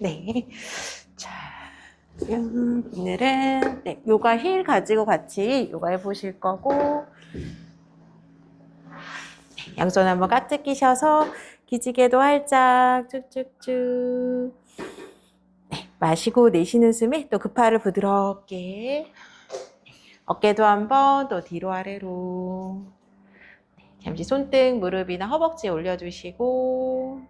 네. 자, 오늘은 네, 요가 힐 가지고 같이 요가 해보실 거고, 양손 한번 까뜩 끼셔서 기지개도 활짝 쭉쭉쭉. 네, 마시고 내쉬는 숨에 또 급팔을 부드럽게. 어깨도 한번 또 뒤로 아래로. 잠시 손등, 무릎이나 허벅지에 올려주시고,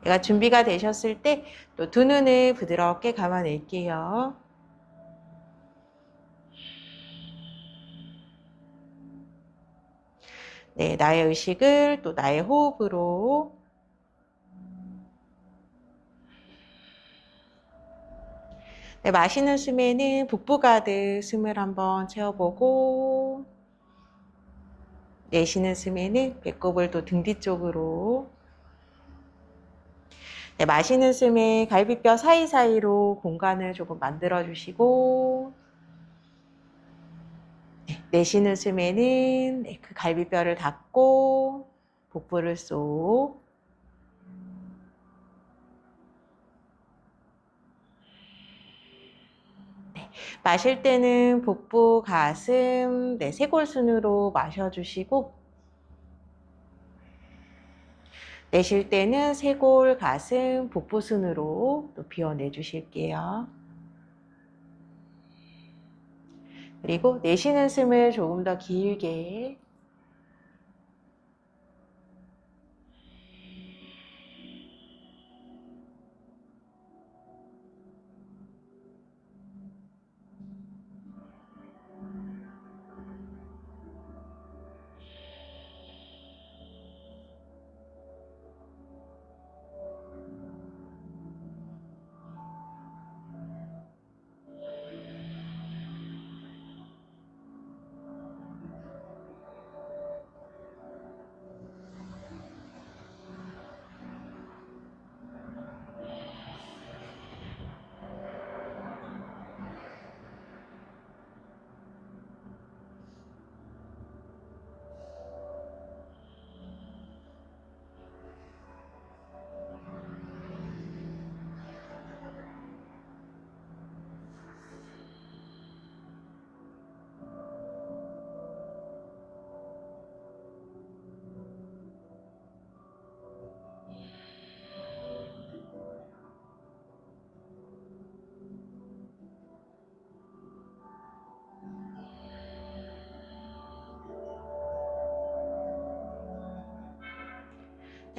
내가 준비가 되셨을 때 또 두 눈을 부드럽게 감아낼게요. 네, 나의 의식을 또 나의 호흡으로. 네, 마시는 숨에는 복부 가득 숨을 한번 채워보고, 내쉬는 숨에는 배꼽을 또 등 뒤쪽으로. 네, 마시는 숨에 갈비뼈 사이사이로 공간을 조금 만들어주시고, 네, 내쉬는 숨에는 네, 그 갈비뼈를 닫고 복부를 쏙. 네, 마실 때는 복부, 가슴, 네, 쇄골순으로 마셔주시고, 내쉴 때는 쇄골, 가슴, 복부순으로 또 비워내주실게요. 그리고 내쉬는 숨을 조금 더 길게.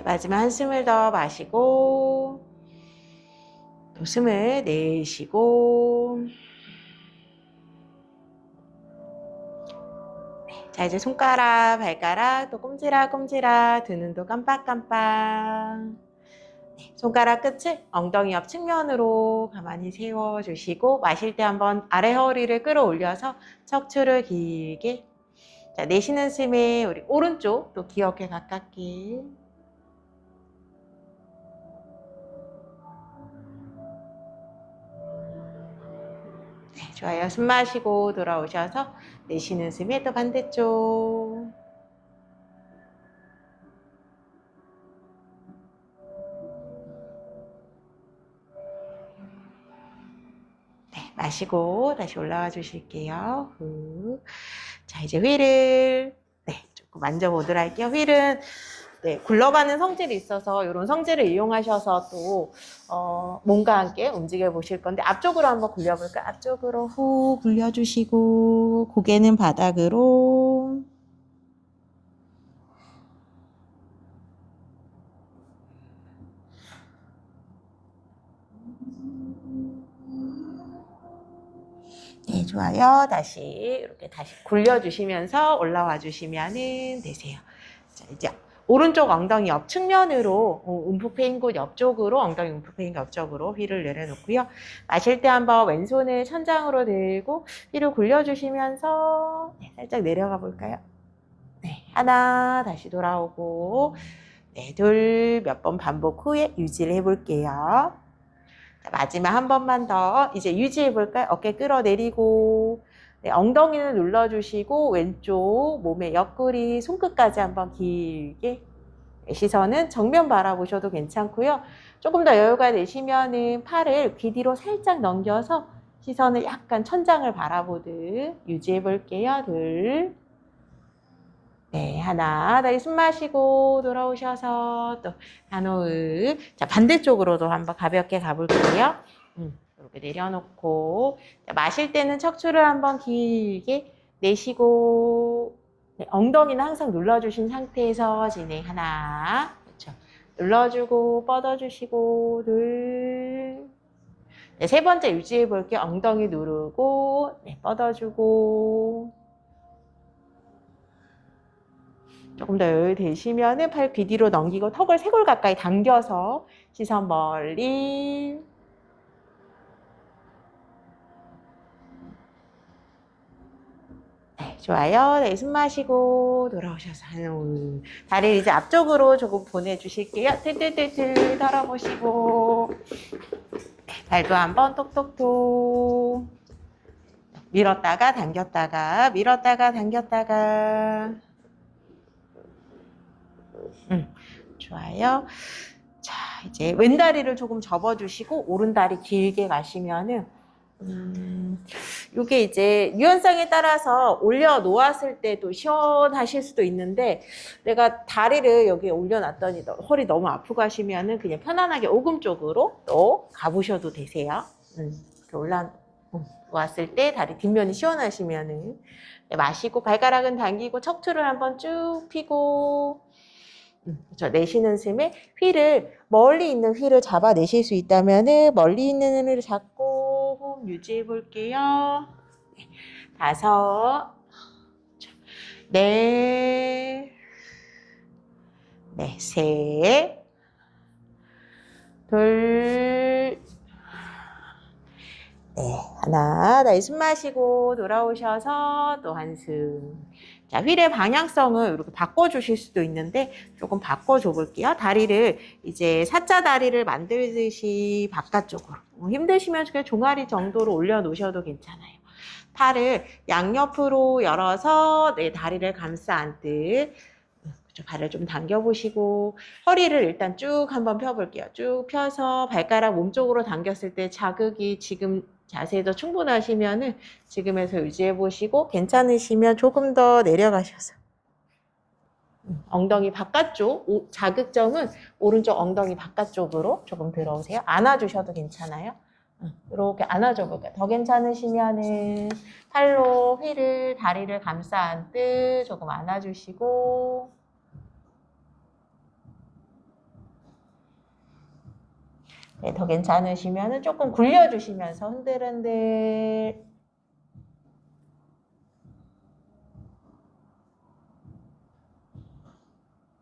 마지막 한숨을 더 마시고 또 숨을 내쉬고. 자, 이제 손가락, 발가락 또 꼼지락꼼지락 두 눈도 깜빡깜빡. 네, 손가락 끝을 엉덩이 옆 측면으로 가만히 세워주시고 마실 때 한번 아래 허리를 끌어올려서 척추를 길게. 자, 내쉬는 숨에 우리 오른쪽 또 귀엽게 가깝게. 네, 좋아요. 숨 마시고 돌아오셔서 내쉬는 숨에 또 반대쪽. 네, 마시고 다시 올라와 주실게요. 후. 자, 이제 휠을 네, 조금 만져보도록 할게요. 휠은 네, 굴러가는 성질이 있어서 이런 성질을 이용하셔서 또 몸과 함께 움직여 보실 건데, 앞쪽으로 한번 굴려볼까요? 앞쪽으로 후 굴려주시고 고개는 바닥으로. 네, 좋아요. 다시 이렇게 다시 굴려주시면서 올라와 주시면은 되세요. 자, 이제 오른쪽 엉덩이 옆 측면으로 움푹 패인 곳 옆쪽으로, 엉덩이 움푹 패인 곳 옆쪽으로 휠을 내려놓고요. 마실 때 한번 왼손을 천장으로 들고 휠을 굴려주시면서 네, 살짝 내려가 볼까요? 네, 하나 다시 돌아오고, 네, 둘 몇 번 반복 후에 유지를 해볼게요. 자, 마지막 한 번만 더 이제 유지해 볼까요? 어깨 끌어내리고 네, 엉덩이는 눌러주시고 왼쪽 몸의 옆구리 손끝까지 한번 길게 시선은 정면 바라보셔도 괜찮고요. 조금 더 여유가 되시면은 팔을 귀 뒤로 살짝 넘겨서 시선을 약간 천장을 바라보듯 유지해 볼게요. 둘, 네, 하나, 다시 숨 마시고 돌아오셔서 또 한호흡. 자, 반대쪽으로도 한번 가볍게 가볼게요. 이렇게 내려놓고 자, 마실 때는 척추를 한번 길게 내쉬고 네, 엉덩이는 항상 눌러주신 상태에서 진행 하나, 그렇죠. 눌러주고 뻗어주시고 둘, 네, 세 번째 유지해 볼게요. 엉덩이 누르고 네, 뻗어주고 조금 더 여유 되시면은 팔 귀 뒤로 넘기고 턱을 쇄골 가까이 당겨서 시선 멀리 네, 좋아요. 네, 숨 마시고 돌아오셔서 다리를 이제 앞쪽으로 조금 보내주실게요. 틀틀틀틀 털어보시고 네, 발도 한번 톡톡톡 밀었다가 당겼다가 밀었다가 당겼다가 좋아요. 자, 이제 왼다리를 조금 접어주시고 오른다리 길게 가시면은 이게 이제 유연성에 따라서 올려놓았을 때도 시원하실 수도 있는데 내가 다리를 여기에 올려놨더니 허리 너무 아프고 하시면은 그냥 편안하게 오금 쪽으로 또 가보셔도 되세요. 이렇게 올라놓았을 때 다리 뒷면이 시원하시면은 네, 마시고 발가락은 당기고 척추를 한번 쭉 펴고 그렇죠. 내쉬는 숨에 휘를 멀리 있는 휘를 잡아내실 수 있다면은 멀리 있는 휘를 잡고 호흡 유지해 볼게요. 네, 다섯, 넷, 네, 셋, 둘, 네, 하나. 다시 숨 마시고 돌아오셔서 또 한숨. 자, 휠의 방향성을 이렇게 바꿔주실 수도 있는데 조금 바꿔줘 볼게요. 다리를 이제 사자 다리를 만들듯이 바깥쪽으로. 힘드시면 그냥 종아리 정도로 올려놓으셔도 괜찮아요. 팔을 양옆으로 열어서 내 다리를 감싸 안듯 발을 좀 당겨보시고 허리를 일단 쭉 한번 펴볼게요. 쭉 펴서 발가락 몸쪽으로 당겼을 때 자극이 지금 자세도 충분하시면은 지금에서 유지해 보시고 괜찮으시면 조금 더 내려가셔서 엉덩이 바깥쪽 자극점은 오른쪽 엉덩이 바깥쪽으로 조금 들어오세요. 안아주셔도 괜찮아요. 이렇게 안아줘 볼게요. 더 괜찮으시면은 팔로 휠을 다리를 감싸 안듯 조금 안아주시고 네, 더 괜찮으시면은 조금 굴려주시면서 흔들흔들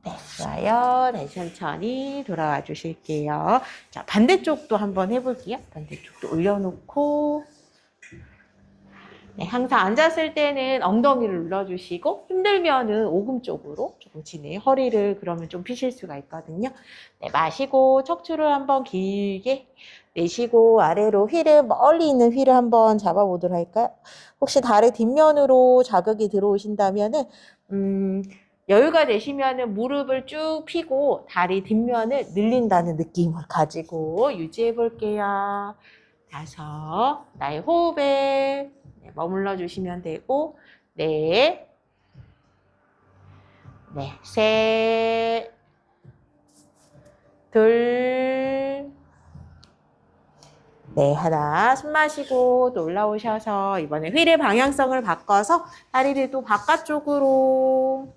네, 좋아요. 다시 천천히 돌아와 주실게요. 자, 반대쪽도 한번 해볼게요. 반대쪽도 올려놓고 네, 항상 앉았을 때는 엉덩이를 눌러주시고 힘들면은 오금 쪽으로 조금 진행 허리를 그러면 좀 피실 수가 있거든요. 네, 마시고 척추를 한번 길게 내쉬고 아래로 휠을 멀리 있는 휠을 한번 잡아보도록 할까요? 혹시 다리 뒷면으로 자극이 들어오신다면은 여유가 되시면은 무릎을 쭉 펴고 다리 뒷면을 늘린다는 느낌을 가지고 유지해 볼게요. 다섯, 나의 호흡에 네, 머물러 주시면 되고, 넷, 네, 셋, 둘, 네, 하나, 숨 마시고 또 올라오셔서 이번에 휠의 방향성을 바꿔서 다리를 또 바깥쪽으로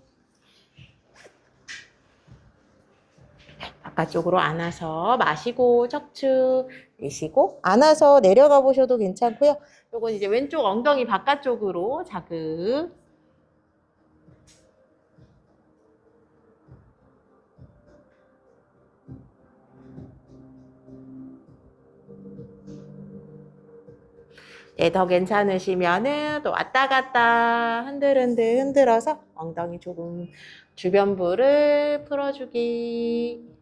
바깥쪽으로 안아서 마시고 척추 내쉬고 안아서 내려가 보셔도 괜찮고요. 요건 이제 왼쪽 엉덩이 바깥쪽으로 자극 네, 더 괜찮으시면은 또 왔다 갔다 흔들흔들 흔들어서 엉덩이 조금 주변부를 풀어주기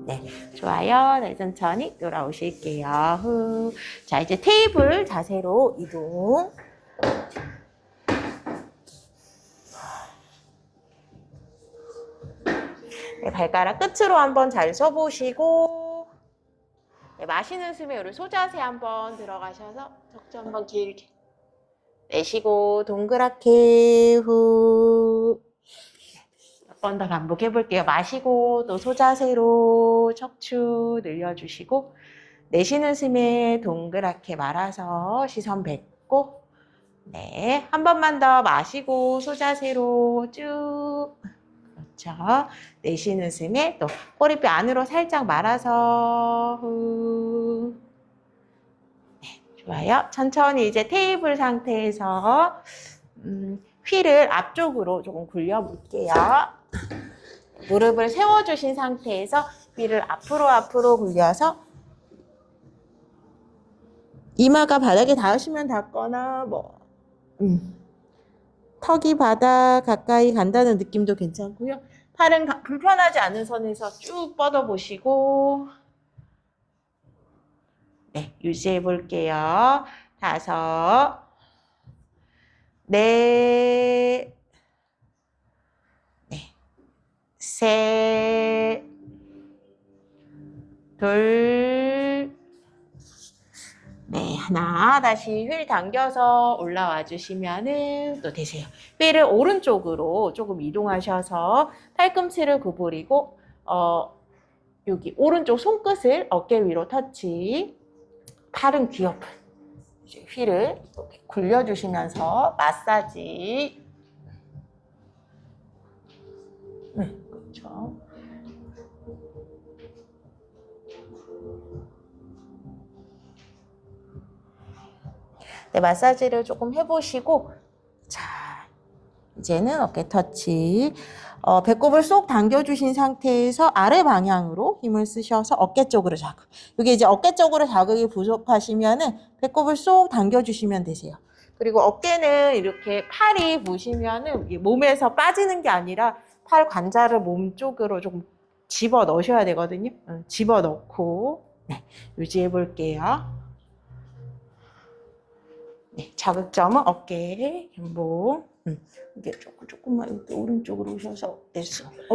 네, 좋아요. 네, 천천히 돌아오실게요. 후. 자, 이제 테이블 자세로 이동. 네, 발가락 끝으로 한번 잘 서보시고, 네, 마시는 숨에 우리 소자세 한번 들어가셔서 척추 한번 길게 내쉬고 동그랗게 후. 몇 번 더 반복해 볼게요. 마시고 또 소자세로 척추 늘려주시고, 내쉬는 숨에 동그랗게 말아서 시선 뱉고, 네, 한 번만 더 마시고 소자세로 쭉. 그렇죠. 내쉬는 숨에 또 꼬리뼈 안으로 살짝 말아서 후. 네, 좋아요. 천천히 이제 테이블 상태에서 휠을 앞쪽으로 조금 굴려볼게요. 무릎을 세워주신 상태에서 휠을 앞으로 굴려서 이마가 바닥에 닿으시면 닿거나 턱이 바닥 가까이 간다는 느낌도 괜찮고요. 팔은 불편하지 않은 선에서 쭉 뻗어보시고, 네, 유지해 볼게요. 5, 넷, 네, 셋, 둘, 네, 하나. 다시 휠 당겨서 올라와 주시면은 또 되세요. 휠을 오른쪽으로 조금 이동하셔서 팔꿈치를 구부리고, 여기 오른쪽 손끝을 어깨 위로 터치. 팔은 귀 옆을. 이제 휠을 이렇게 굴려주시면서 마사지. 네, 그렇죠. 네, 마사지를 조금 해보시고, 자, 이제는 어깨 터치. 배꼽을 쏙 당겨주신 상태에서 아래 방향으로 힘을 쓰셔서 어깨 쪽으로 자극. 이게 이제 어깨 쪽으로 자극이 부족하시면은 배꼽을 쏙 당겨주시면 되세요. 그리고 어깨는 이렇게 팔이 보시면은 몸에서 빠지는 게 아니라 팔 관자를 몸 쪽으로 조금 집어 넣으셔야 되거든요. 집어 넣고, 네, 유지해 볼게요. 네, 자극점은 어깨, 견봉. 이게 조금만 이렇게 오른쪽으로 오셔서, 네,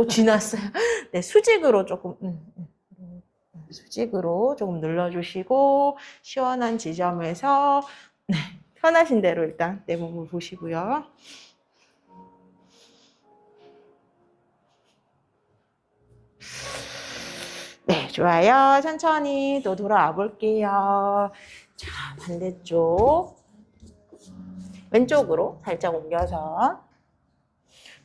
지났어요. 네, 수직으로 조금, 수직으로 조금 눌러주시고, 시원한 지점에서, 네, 편하신 대로 일단 내 몸을 보시고요. 네, 좋아요. 천천히 또 돌아와 볼게요. 자, 반대쪽. 왼쪽으로 살짝 옮겨서,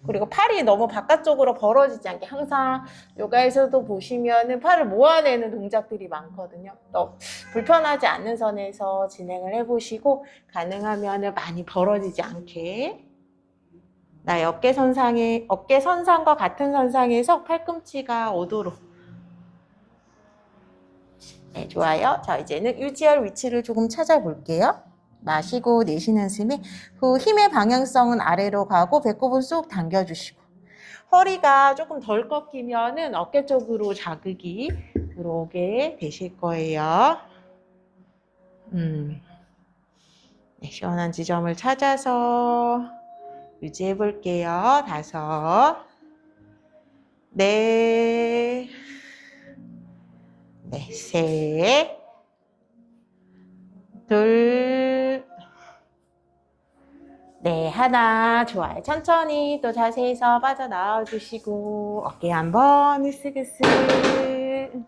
그리고 팔이 너무 바깥쪽으로 벌어지지 않게 항상 요가에서도 보시면은 팔을 모아내는 동작들이 많거든요. 또 불편하지 않는 선에서 진행을 해보시고, 가능하면은 많이 벌어지지 않게 나의 어깨 선상과 같은 선상에서 팔꿈치가 오도록. 네, 좋아요. 자, 이제는 유지할 위치를 조금 찾아볼게요. 마시고 내쉬는 숨에 후 힘의 방향성은 아래로 가고 배꼽은 쏙 당겨주시고, 허리가 조금 덜 꺾이면은 어깨 쪽으로 자극이 들어오게 되실 거예요. 네, 시원한 지점을 찾아서 유지해 볼게요. 5, 넷, 네, 셋, 둘, 네, 하나. 좋아요. 천천히 또 자세에서 빠져나와 주시고, 어깨 한번 으쓱으쓱.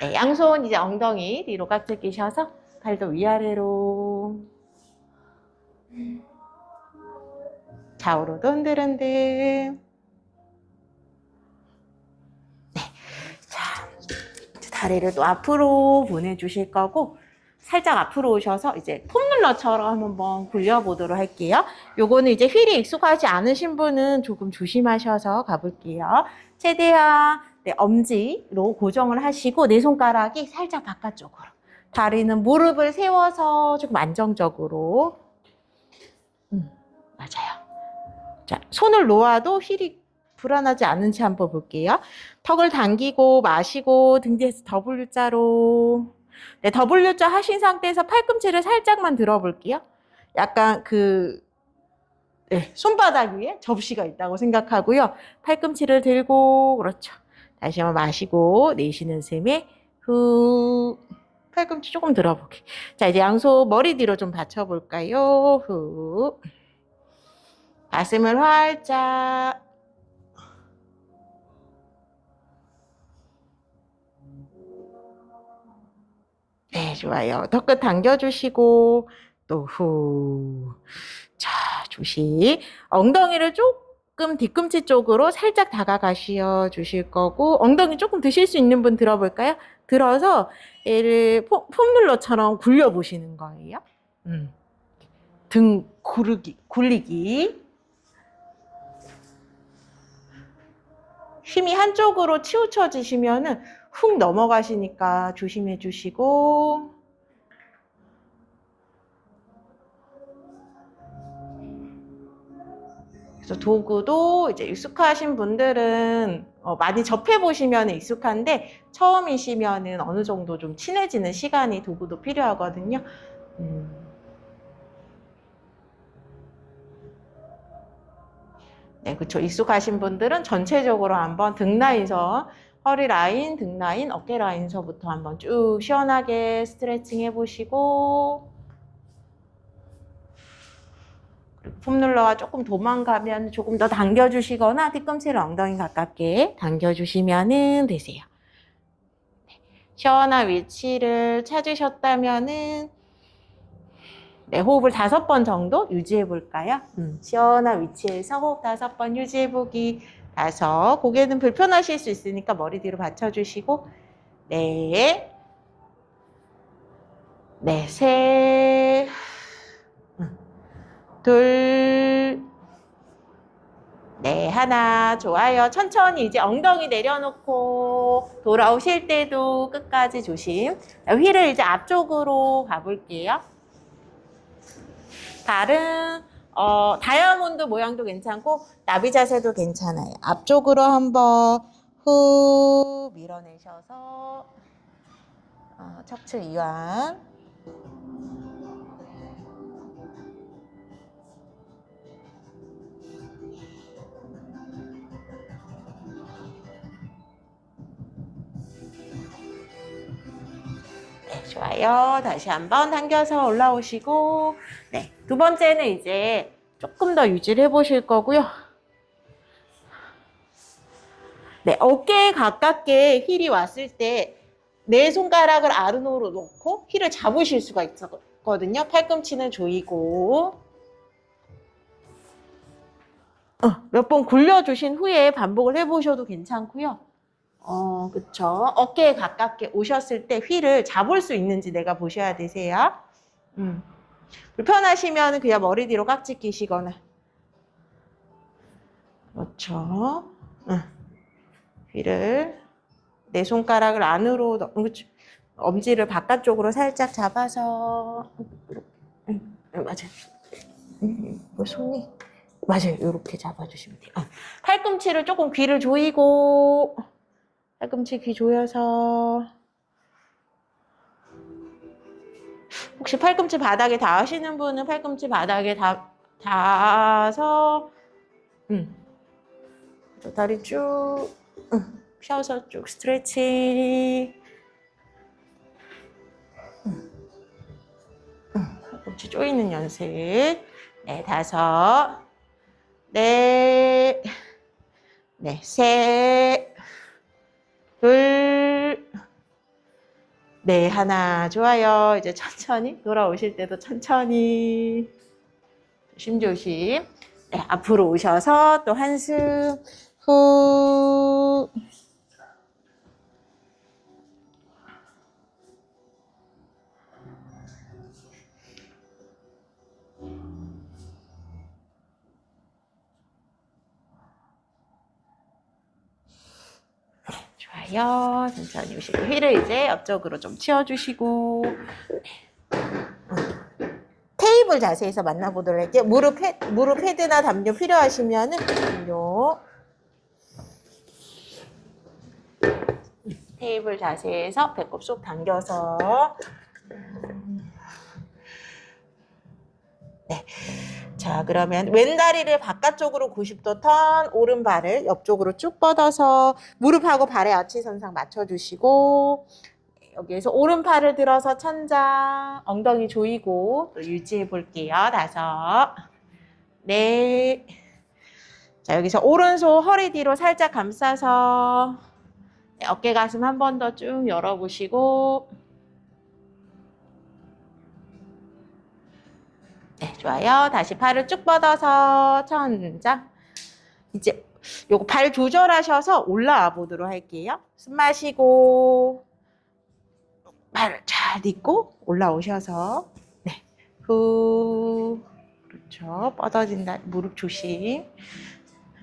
네, 양손 이제 엉덩이 뒤로 깍지 끼셔서 팔도 위아래로. 좌우로도 흔들흔들. 네. 자, 다리를 또 앞으로 보내주실 거고, 살짝 앞으로 오셔서 이제 폼롤러처럼 한번 굴려보도록 할게요. 요거는 이제 휠이 익숙하지 않으신 분은 조금 조심하셔서 가볼게요. 최대한 네, 엄지로 고정을 하시고 내 손가락이 살짝 바깥쪽으로. 다리는 무릎을 세워서 조금 안정적으로. 맞아요. 자, 손을 놓아도 휠이 불안하지 않은지 한번 볼게요. 턱을 당기고 마시고 등 뒤에서 W자로. 네, W자 하신 상태에서 팔꿈치를 살짝만 들어볼게요. 약간 네, 손바닥 위에 접시가 있다고 생각하고요. 팔꿈치를 들고, 그렇죠. 다시 한번 마시고, 내쉬는 셈에, 후. 팔꿈치 조금 들어보게. 자, 이제 양손 머리 뒤로 좀 받쳐볼까요? 후. 가슴을 활짝. 네, 좋아요. 턱끝 당겨주시고, 또 후. 자, 조심. 엉덩이를 조금 뒤꿈치 쪽으로 살짝 다가가시어 주실 거고, 엉덩이 조금 드실 수 있는 분 들어볼까요? 들어서 얘를 폼롤러처럼 굴려보시는 거예요. 등 굴리기. 힘이 한쪽으로 치우쳐지시면은 훅 넘어가시니까 조심해 주시고, 그래서 도구도 이제 익숙하신 분들은 많이 접해 보시면 익숙한데 처음이시면은 어느 정도 좀 친해지는 시간이 도구도 필요하거든요. 네, 그렇죠. 익숙하신 분들은 전체적으로 한번 등 라인선, 허리 라인, 등 라인, 어깨 라인서부터 한번 쭉 시원하게 스트레칭 해보시고, 폼롤러가 조금 도망가면 조금 더 당겨주시거나 뒤꿈치를 엉덩이 가깝게 당겨주시면 되세요. 네, 시원한 위치를 찾으셨다면은 네, 호흡을 5번 정도 유지해 볼까요? 시원한 위치에서 호흡 5번 유지해 보기. 5. 고개는 불편하실 수 있으니까 머리 뒤로 받쳐주시고, 네, 네, 셋, 둘, 네, 하나. 좋아요. 천천히 이제 엉덩이 내려놓고 돌아오실 때도 끝까지 조심. 휠을 이제 앞쪽으로 가볼게요. 발은 다이아몬드 모양도 괜찮고 나비 자세도 괜찮아요. 앞쪽으로 한번 후 밀어내셔서 척추 이완. 네, 좋아요. 다시 한번 당겨서 올라오시고, 네, 2번째는 이제 조금 더 유지를 해보실 거고요. 네, 어깨에 가깝게 힐이 왔을 때 내 손가락을 아래로 놓고 힐을 잡으실 수가 있거든요. 팔꿈치는 조이고, 몇 번 굴려주신 후에 반복을 해보셔도 괜찮고요. 그쵸. 어깨에 가깝게 오셨을 때 휠을 잡을 수 있는지 내가 보셔야 되세요. 불편하시면 그냥 머리 뒤로 깍지 끼시거나. 그렇죠. 휠을 내 손가락을 안으로 그렇죠. 엄지를 바깥쪽으로 살짝 잡아서 맞아요. 손이 맞아요. 이렇게 잡아주시면 돼요. 팔꿈치를 조금 귀를 조이고 팔꿈치 귀 조여서 혹시 팔꿈치 바닥에 닿으시는 분은 팔꿈치 바닥에 닿아서 다리 쭉 펴서 쭉 스트레칭. 팔꿈치 조이는 연습. 네, 5. 네, 네, 셋, 둘, 네, 하나. 좋아요. 이제 천천히 돌아오실 때도 천천히 조심조심. 네, 앞으로 오셔서 또 한숨 후. 좋아요. 천천히 오시고 힐을 이제 옆쪽으로 좀 치워주시고 테이블 자세에서 만나보도록 할게요. 무릎 헤드나 담요 필요하시면은 담요. 테이블 자세에서 배꼽 쏙 당겨서. 네. 자, 그러면 왼다리를 바깥쪽으로 90도 턴, 오른발을 옆쪽으로 쭉 뻗어서 무릎하고 발의 아치선상 맞춰주시고, 여기에서 오른팔을 들어서 천장, 엉덩이 조이고 또 유지해 볼게요. 5, 넷. 자, 여기서 오른손 허리 뒤로 살짝 감싸서 네, 어깨 가슴 한 번 더 쭉 열어보시고, 네, 좋아요. 다시 팔을 쭉 뻗어서 천장. 이제 요거 발 조절하셔서 올라와 보도록 할게요. 숨 마시고 발을 잘 딛고 올라오셔서 네, 후. 그렇죠. 뻗어진다. 무릎 조심.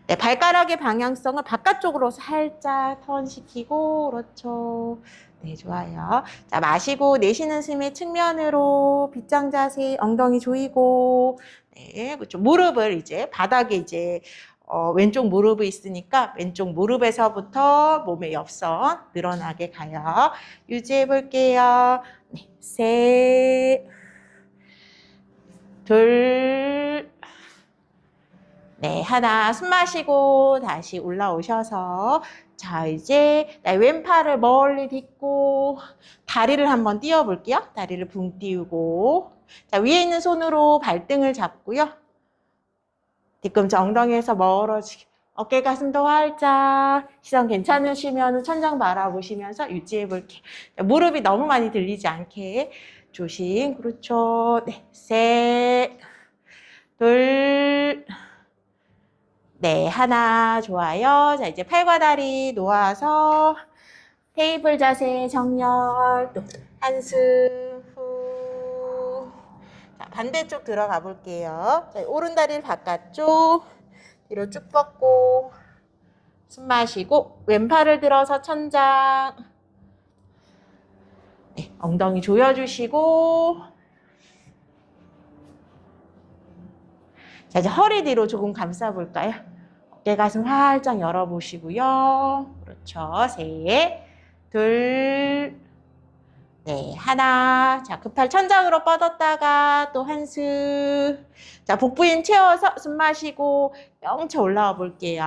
네, 발가락의 방향성을 바깥쪽으로 살짝 턴시키고, 그렇죠. 네, 좋아요. 자, 마시고 내쉬는 숨에 측면으로 빗장 자세, 엉덩이 조이고, 네, 그렇죠. 무릎을 이제 바닥에 이제 왼쪽 무릎이 있으니까 왼쪽 무릎에서부터 몸의 옆선 늘어나게 가요. 유지해 볼게요. 네, 셋, 둘, 네, 하나 숨 마시고 다시 올라오셔서 자, 이제 왼팔을 멀리 딛고 다리를 한번 띄워 볼게요. 다리를 붕 띄우고 자, 위에 있는 손으로 발등을 잡고요. 뒤꿈치 엉덩이에서 멀어지게 어깨 가슴 더 활짝 시선 괜찮으시면 천장 바라보시면서 유지해 볼게요. 무릎이 너무 많이 들리지 않게 조심. 그렇죠. 네, 셋, 둘, 네, 하나. 좋아요. 자, 이제 팔과 다리 놓아서 테이블 자세 정렬. 또 한숨 후. 자, 반대쪽 들어가 볼게요. 자, 오른 다리를 바깥쪽 뒤로 쭉 뻗고 숨 마시고 왼팔을 들어서 천장. 네, 엉덩이 조여주시고 자, 이제 허리 뒤로 조금 감싸 볼까요? 어깨 가슴 활짝 열어보시고요. 그렇죠. 셋, 둘, 네, 하나. 자, 그 팔 천장으로 뻗었다가 또 한숨. 자, 복부 힘 채워서 숨 마시고 영차 올라와 볼게요.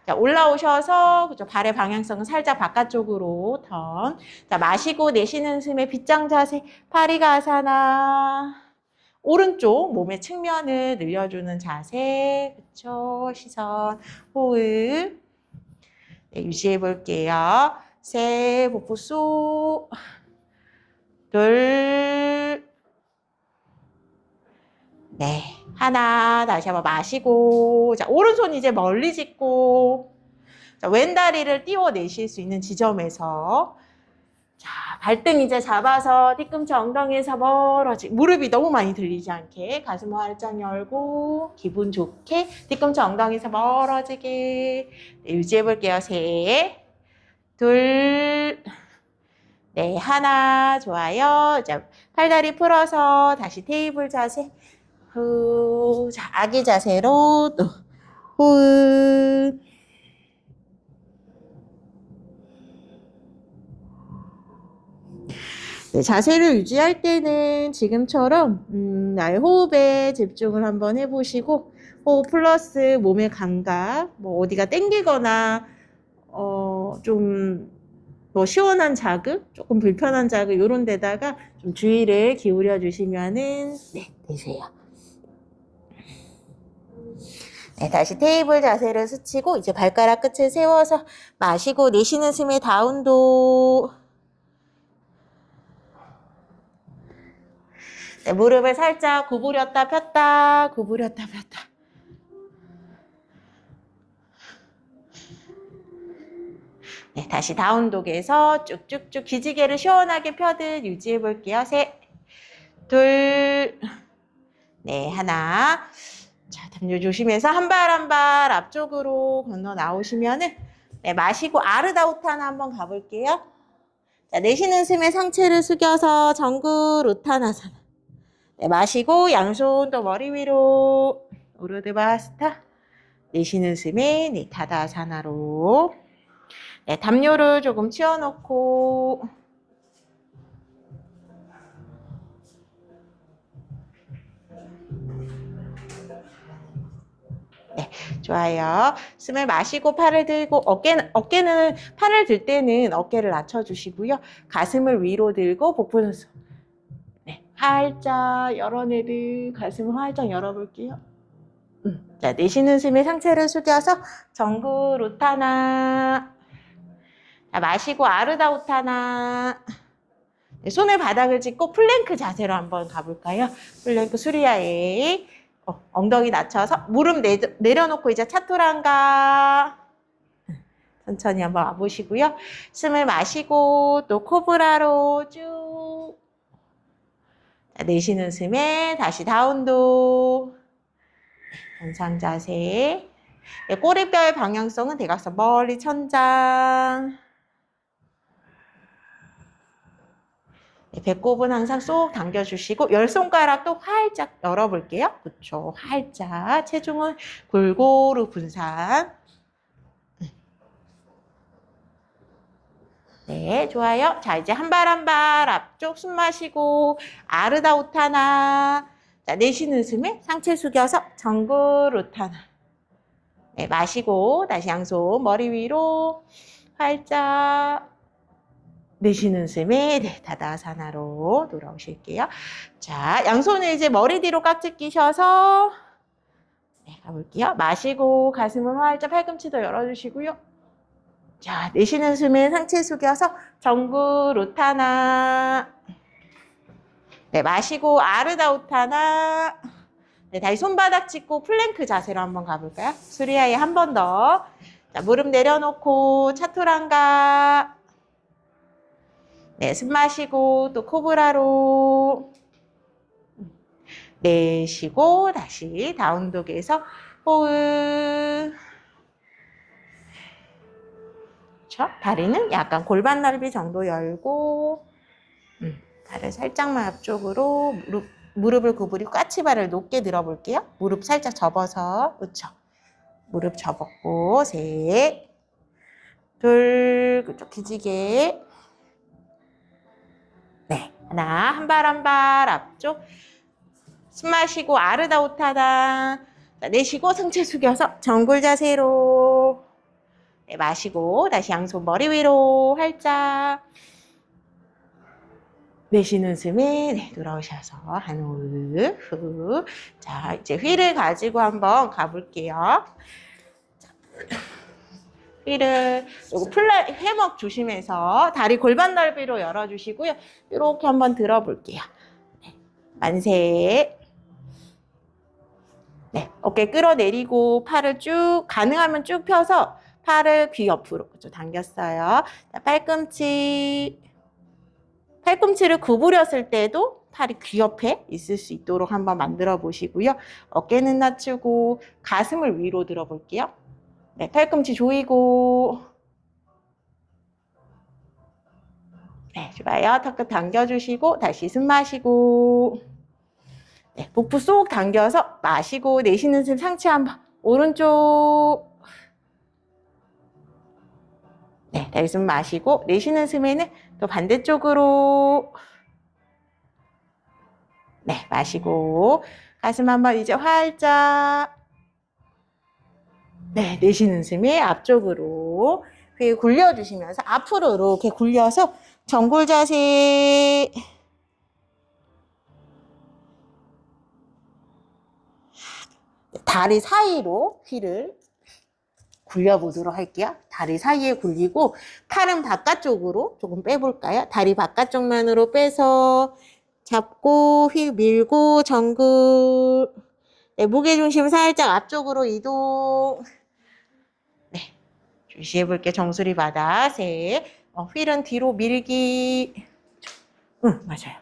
자, 올라오셔서 그죠? 발의 방향성은 살짝 바깥쪽으로 턴. 자, 마시고 내쉬는 숨에 빗장 자세, 파리가사나. 오른쪽 몸의 측면을 늘려주는 자세. 그쵸? 시선, 호흡. 네, 유지해 볼게요. 셋, 복부 쏙. 둘. 네, 하나. 다시 한번 마시고. 자, 오른손 이제 멀리 짚고. 자, 왼다리를 띄워내실 수 있는 지점에서 자, 발등 이제 잡아서 뒤꿈치 엉덩이에서 멀어지 무릎이 너무 많이 들리지 않게 가슴 활짝 열고 기분 좋게 뒤꿈치 엉덩이에서 멀어지게 네, 유지해 볼게요. 셋, 둘, 네, 하나. 좋아요. 자, 팔다리 풀어서 다시 테이블 자세 후. 자, 아기 자세로 또 호흡. 네, 자세를 유지할 때는 지금처럼 나의 호흡에 집중을 한번 해보시고 호흡 플러스 몸의 감각 뭐 어디가 땡기거나 좀 뭐 시원한 자극, 조금 불편한 자극 이런 데다가 좀 주의를 기울여 주시면은 네, 되세요. 네, 다시 테이블 자세를 스치고 이제 발가락 끝을 세워서 마시고 내쉬는 숨에 다운도. 네, 무릎을 살짝 구부렸다 폈다 구부렸다 폈다. 네, 다시 다운독에서 쭉쭉쭉 기지개를 시원하게 펴듯 유지해 볼게요. 셋, 둘, 네, 하나. 자, 담요 조심해서 한 발 한 발 앞쪽으로 건너 나오시면은 네, 마시고 아르다우타나 한번 가볼게요. 자, 내쉬는 숨에 상체를 숙여서 정글 우타나사나. 네, 마시고 양손 또 머리 위로 우르드바스타. 내쉬는 숨에 네, 타다사나로. 네, 담요를 조금 치워놓고 네, 좋아요. 숨을 마시고 팔을 들고 어깨는 팔을 들 때는 어깨를 낮춰주시고요. 가슴을 위로 들고 복부는 네, 활짝 열어내듯 가슴을 활짝 열어볼게요. 자, 내쉬는 숨에 상체를 숙여서 정구 우타나. 자, 마시고 아르다 우타나. 네, 손을 바닥을 짚고 플랭크 자세로 한번 가볼까요? 플랭크 수리아에 엉덩이 낮춰서 무릎 내려놓고 이제 차투란가. 천천히 한번 와보시고요. 숨을 마시고 또 코브라로 쭉. 자, 내쉬는 숨에 다시 다운도. 연상 자세. 네, 꼬리뼈의 방향성은 대각선 멀리 천장. 네, 배꼽은 항상 쏙 당겨주시고 열 손가락도 활짝 열어볼게요. 그렇죠. 활짝. 체중은 골고루 분산. 네, 좋아요. 자, 이제 한 발 한 발 앞쪽 숨 마시고 아르다 우타나. 자, 내쉬는 숨에 상체 숙여서 정글 우타나. 네, 마시고 다시 양손 머리 위로 활짝. 내쉬는 숨에 네, 다다사나로 돌아오실게요. 자, 양손을 이제 머리 뒤로 깍지 끼셔서 네, 가볼게요. 마시고 가슴을 활짝 팔꿈치도 열어주시고요. 자, 내쉬는 숨에 상체 숙여서 정구 우타나. 네, 마시고 아르다 우타나. 네, 다시 손바닥 짚고 플랭크 자세로 한번 가볼까요? 수리아에 한 번 더. 자, 무릎 내려놓고 차투란가. 네, 숨 마시고 또 코브라로. 내쉬고 다시 다운독에서 호흡. 그렇죠? 다리는 약간 골반 넓이 정도 열고 발을 살짝만 앞쪽으로 무릎을 구부리고 까치발을 높게 들어볼게요. 무릎 살짝 접어서 그렇죠? 무릎 접었고 셋, 둘, 그쪽 기지개. 네, 하나, 한 발 한 발 앞쪽. 숨 마시고 아르다 우타나. 자, 내쉬고 상체 숙여서 정굴 자세로. 네, 마시고 다시 양손 머리 위로 활짝. 내쉬는 숨에 네, 돌아오셔서 한 호흡, 후. 자, 이제 휠을 가지고 한번 가볼게요. 자, 휠을 요거 해먹 조심해서 다리 골반 넓이로 열어주시고요. 이렇게 한번 들어볼게요. 네, 만세. 네, 어깨 끌어내리고 팔을 쭉 가능하면 쭉 펴서 팔을 귀 옆으로 그렇죠, 당겼어요. 자, 팔꿈치를 구부렸을 때도 팔이 귀 옆에 있을 수 있도록 한번 만들어 보시고요. 어깨는 낮추고 가슴을 위로 들어볼게요. 네, 팔꿈치 조이고. 네, 좋아요. 턱끝 당겨주시고 다시 숨 마시고. 네, 복부 쏙 당겨서 마시고 내쉬는 숨 상체 한번 오른쪽. 네, 다시 숨 마시고 내쉬는 숨에는 또 반대쪽으로. 네, 마시고 가슴 한번 이제 활짝. 네, 내쉬는 숨에 앞쪽으로 귀 굴려주시면서 앞으로 이렇게 굴려서 정골 자세. 다리 사이로 휠을 굴려보도록 할게요. 다리 사이에 굴리고 팔은 바깥쪽으로 조금 빼볼까요? 다리 바깥쪽 면으로 빼서 잡고 휠 밀고 정글. 네, 무게중심 살짝 앞쪽으로 이동. 네, 주시해볼게요. 정수리 바닥 셋. 휠은 뒤로 밀기. 응, 맞아요.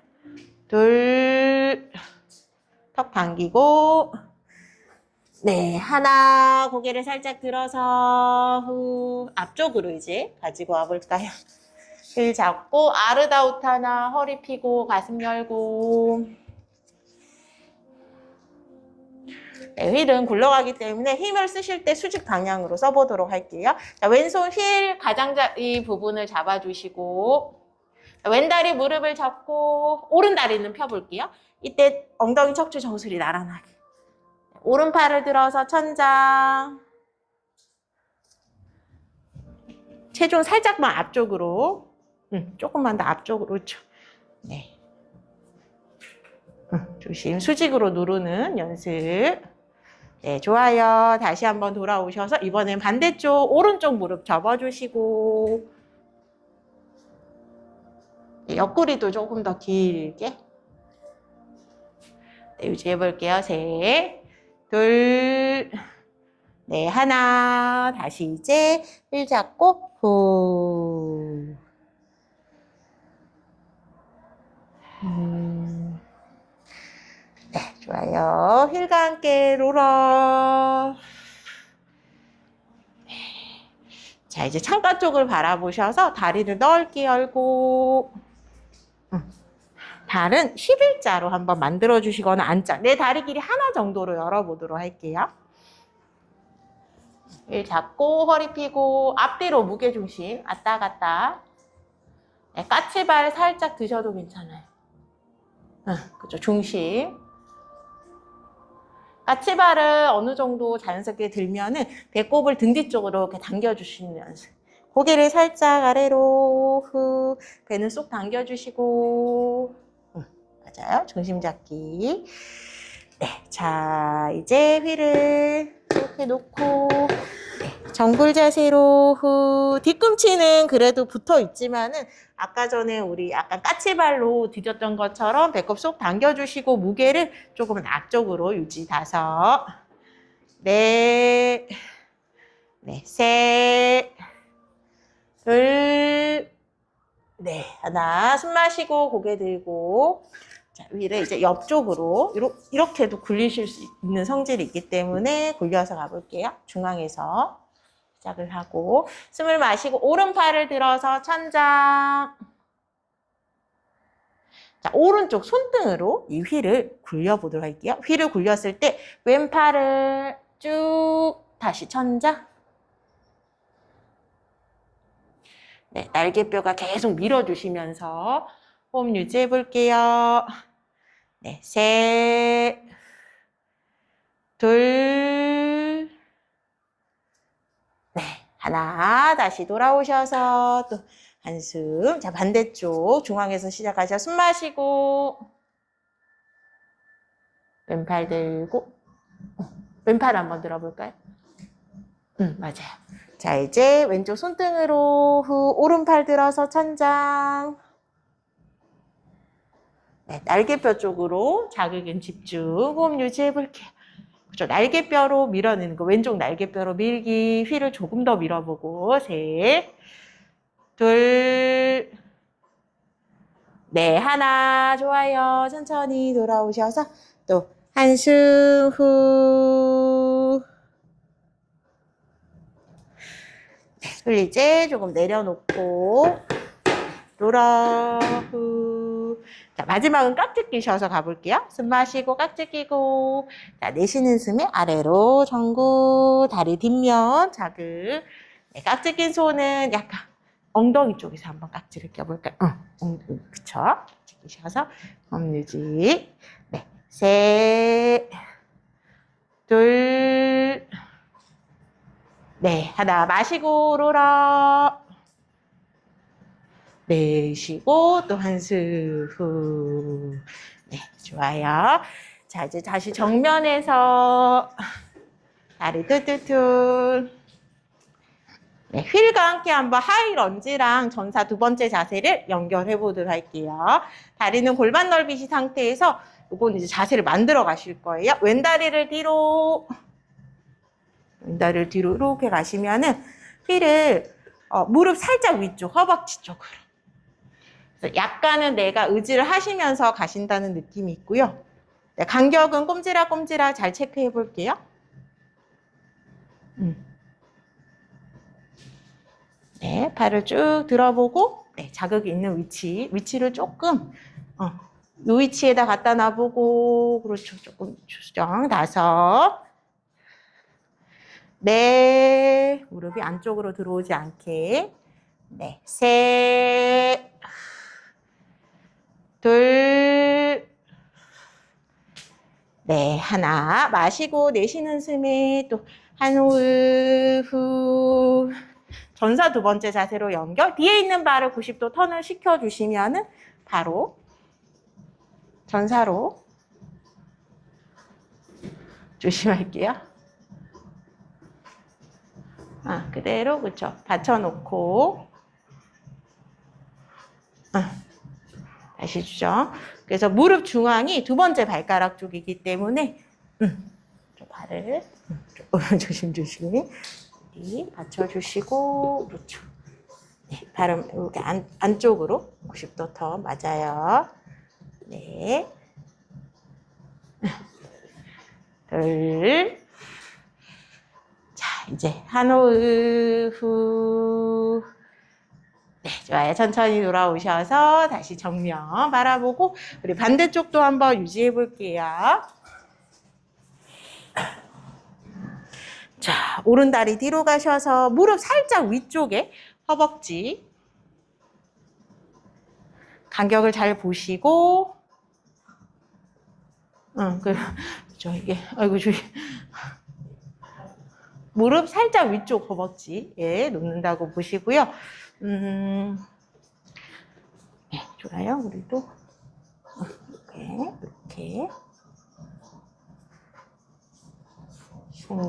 둘, 턱 당기고. 네, 하나, 고개를 살짝 들어서 후 앞쪽으로 이제 가지고 와볼까요? 힐 잡고 아르다 우타나 허리 피고 가슴 열고. 네, 휠은 굴러가기 때문에 힘을 쓰실 때 수직 방향으로 써보도록 할게요. 자, 왼손 휠 가장자리 부분을 잡아주시고 왼다리 무릎을 잡고 오른다리는 펴볼게요. 이때 엉덩이 척추 정수리 나란하게. 오른팔을 들어서 천장. 체중 살짝만 앞쪽으로. 조금만 더 앞쪽으로. 그렇죠. 네. 조심. 수직으로 누르는 연습. 네, 좋아요. 다시 한번 돌아오셔서 이번엔 반대쪽 오른쪽 무릎 접어주시고 옆구리도 조금 더 길게 네, 유지해볼게요. 셋, 둘, 네, 하나. 다시 이제 힐 잡고 후. 네, 좋아요. 힐과 함께 롤업. 자, 이제 창가 쪽을 바라보셔서 다리를 넓게 열고 발은 11자로 한번 만들어 주시거나 안자. 내 다리 길이 하나 정도로 열어보도록 할게요. 일 잡고 허리 펴고 앞뒤로 무게중심 왔다 갔다. 네, 까치발 살짝 드셔도 괜찮아요. 그죠, 중심. 까치발을 어느 정도 자연스럽게 들면은 배꼽을 등 뒤쪽으로 이렇게 당겨주시는 연습. 고개를 살짝 아래로 후, 배는 쏙 당겨주시고 맞아요. 중심 잡기. 네, 자 이제 휠을 이렇게 놓고 네, 정굴 자세로 후. 뒤꿈치는 그래도 붙어 있지만은 아까 전에 우리 약간 까치발로 디뎠던 것처럼 배꼽 쏙 당겨주시고 무게를 조금은 앞쪽으로 유지. 다섯, 넷, 네, 셋, 둘, 네, 하나. 숨 마시고 고개 들고 자, 위를 이제 옆쪽으로 이렇게도 굴리실 수 있는 성질이 있기 때문에 굴려서 가볼게요. 중앙에서 시작을 하고 숨을 마시고 오른팔을 들어서 천장. 자, 오른쪽 손등으로 이 휠을 굴려보도록 할게요. 휠을 굴렸을 때 왼팔을 쭉 다시 천장. 네, 날개뼈가 계속 밀어주시면서 호흡 유지해 볼게요. 네, 셋, 둘, 네, 하나. 다시 돌아오셔서 또 한숨. 자, 반대쪽 중앙에서 시작하셔서 숨 마시고 왼팔 들고 왼팔 한번 들어볼까요? 맞아요. 자, 이제 왼쪽 손등으로 후 오른팔 들어서 천장. 네, 날개뼈 쪽으로 자극은 집중. 호흡 유지해 볼게요. 그렇죠. 날개뼈로 밀어내는 거. 왼쪽 날개뼈로 밀기. 휠을 조금 더 밀어보고. 셋, 둘, 네, 하나. 좋아요. 천천히 돌아오셔서 또 한숨 후. 네, 휠 이제 조금 내려놓고 돌아 후. 자, 마지막은 깍지 끼셔서 가볼게요. 숨 마시고 깍지 끼고 자, 내쉬는 숨에 아래로 전구 다리 뒷면 자극. 네, 깍지 낀 손은 약간 엉덩이 쪽에서 한번 깍지를 껴볼까요? 그쵸? 깍지 끼셔서 유지. 네, 셋, 둘, 네, 하나 마시고 롤업. 내쉬고 또 한숨 후. 네, 좋아요. 자, 이제 다시 정면에서 다리 툴툴툴. 네, 휠과 함께 한번 하이 런지랑 전사 두 번째 자세를 연결해 보도록 할게요. 다리는 골반 넓이시 상태에서 이건 이제 자세를 만들어 가실 거예요. 왼다리를 뒤로 이렇게 가시면은 휠을 무릎 살짝 위쪽, 허벅지 쪽으로. 약간은 내가 의지를 하시면서 가신다는 느낌이 있고요. 네, 간격은 꼼지락꼼지락 잘 체크해 볼게요. 네, 팔을 쭉 들어보고 네, 자극이 있는 위치를 조금 요 위치에다 갖다 놔보고, 그렇죠. 조금 수정. 5. 네. 무릎이 안쪽으로 들어오지 않게. 네. 3. 2. 네. 1. 마시고 내쉬는 숨에 또 한 호흡 후. 전사 2번째 자세로 연결. 뒤에 있는 발을 90도 턴을 시켜주시면은 바로 전사로 조심할게요. 그대로 그쵸. 받쳐놓고 다시 주죠. 그래서 무릎 중앙이 2번째 발가락 쪽이기 때문에 좀 발을 조금 조심조심 받쳐주시고 그렇죠. 네, 발은 이렇게 안쪽으로 90도 턴 맞아요. 네. 2. 자, 이제 한 호흡 후. 네, 좋아요. 천천히 돌아오셔서 다시 정면 바라보고 우리 반대쪽도 한번 유지해 볼게요. 자, 오른 다리 뒤로 가셔서 무릎 살짝 위쪽에 허벅지 간격을 잘 보시고 이게 아이고 저기 무릎 살짝 위쪽 허벅지에 놓는다고 보시고요. 네, 좋아요. 우리도 이렇게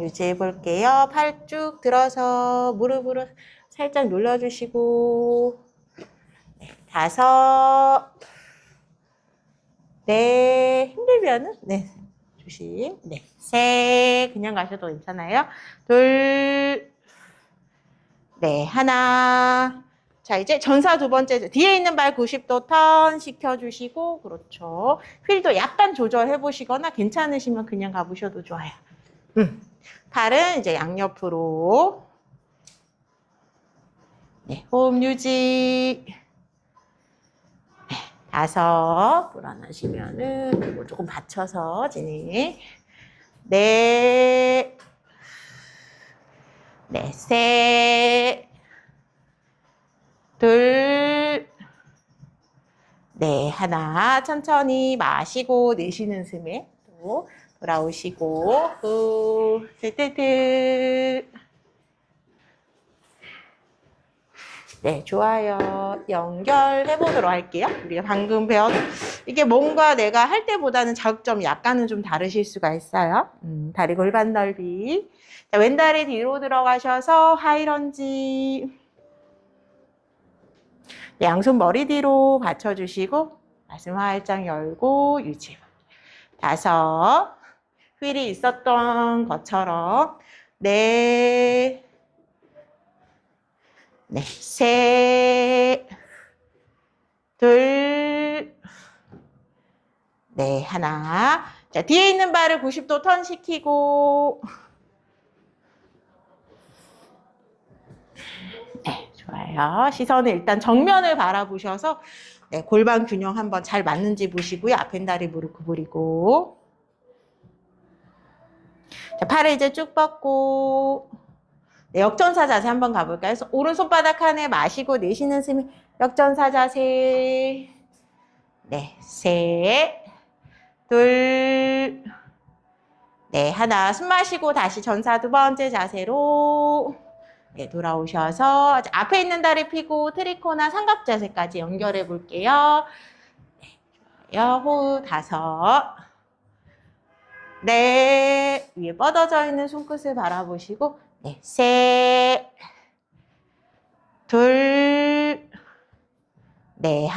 유지해 볼게요. 팔 쭉 들어서 무릎으로 살짝 눌러주시고 5. 네, 힘들면은 네, 조심. 네, 3. 그냥 가셔도 괜찮아요. 2. 네, 1. 자, 이제 전사 2번째 뒤에 있는 발 90도 턴 시켜주시고 그렇죠. 휠도 약간 조절해 보시거나 괜찮으시면 그냥 가보셔도 좋아요. 팔은 이제 양옆으로. 네, 호흡 유지. 네, 5. 불안하시면은 그리고 조금 받쳐서 진행. 네. 네, 3. 2. 네, 1. 천천히 마시고 내쉬는 숨에 또 돌아오시고 후. 트. 네, 좋아요. 연결해 보도록 할게요. 우리가 방금 배웠던 이게 뭔가 내가 할 때보다는 자극점이 약간은 좀 다르실 수가 있어요. 다리 골반 넓이. 자, 왼다리 뒤로 들어가셔서 하이런지. 네, 양손 머리 뒤로 받쳐주시고 가슴 활짝 열고 유지. 5. 휠이 있었던 것처럼. 네. 네, 3. 2. 네, 1. 자, 뒤에 있는 발을 90도 턴 시키고. 네, 좋아요. 시선을 일단 정면을 바라보셔서 네, 골반 균형 한번 잘 맞는지 보시고요. 앞엔 다리 무릎 구부리고. 자, 팔을 이제 쭉 뻗고. 네, 역전사 자세 한번 가볼까요? 그래서 오른손바닥 하늘 마시고 내쉬는 숨이 역전사 자세. 네, 3. 2. 네, 1. 숨 마시고 다시 전사 2번째 자세로 네, 돌아오셔서 앞에 있는 다리 펴고 트리코나 삼각 자세까지 연결해 볼게요. 네, 좋아요. 호흡 5. 네, 위에 뻗어져 있는 손끝을 바라보시고 네, 3. 2. 네, 1.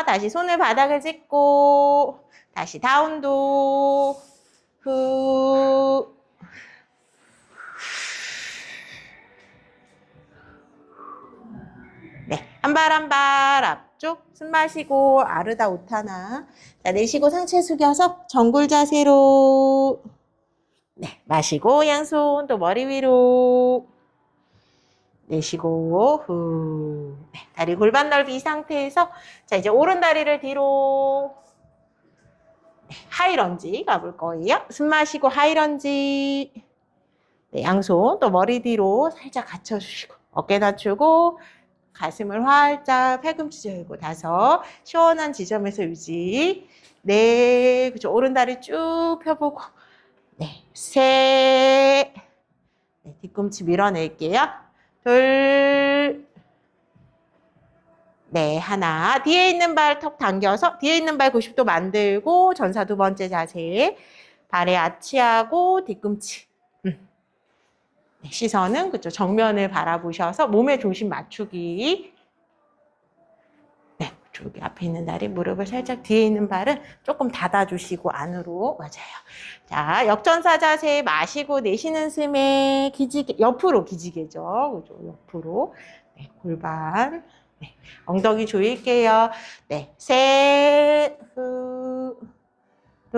다시 손을 바닥을 짚고 다시 다운도 후. 네, 한 발 한 발 앞쪽 숨 마시고 아르다 우타나. 자, 내쉬고 상체 숙여서 정굴 자세로. 네, 마시고 양손 또 머리 위로. 내쉬고 후. 네, 다리 골반 넓이 이 상태에서 자, 이제 오른 다리를 뒤로. 하이런지 가볼 거예요. 숨 마시고 하이런지. 네, 양손 또 머리 뒤로 살짝 갖춰주시고 어깨 낮추고 가슴을 활짝 팔꿈치 열고 5, 시원한 지점에서 유지. 네, 그죠. 오른 다리 쭉 펴보고 네, 3, 네, 뒤꿈치 밀어낼게요. 2, 네, 1. 뒤에 있는 발 턱 당겨서 뒤에 있는 발 90도 만들고 전사 2번째 자세. 발에 아치하고 뒤꿈치. 네, 시선은 그쪽 정면을 바라보셔서 몸의 중심 맞추기. 네, 여기 앞에 있는 다리 무릎을 살짝 뒤에 있는 발은 조금 닫아주시고 안으로. 맞아요. 자, 역전사 자세 마시고 내쉬는 숨에 기지개, 옆으로 기지개죠. 그죠? 옆으로. 네, 골반. 네, 엉덩이 조일게요. 네, 3, 후, 2,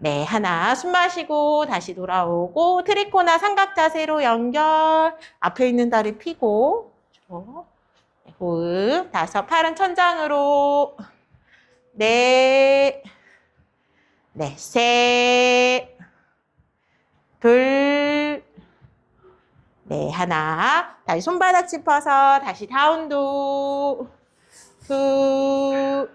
네, 1. 숨 마시고 다시 돌아오고 트리코나 삼각 자세로 연결. 앞에 있는 다리 펴고. 네, 호흡. 5. 팔은 천장으로. 네, 네, 3, 2, 네, 1. 다시 손바닥 짚어서 다시 다운도. 후.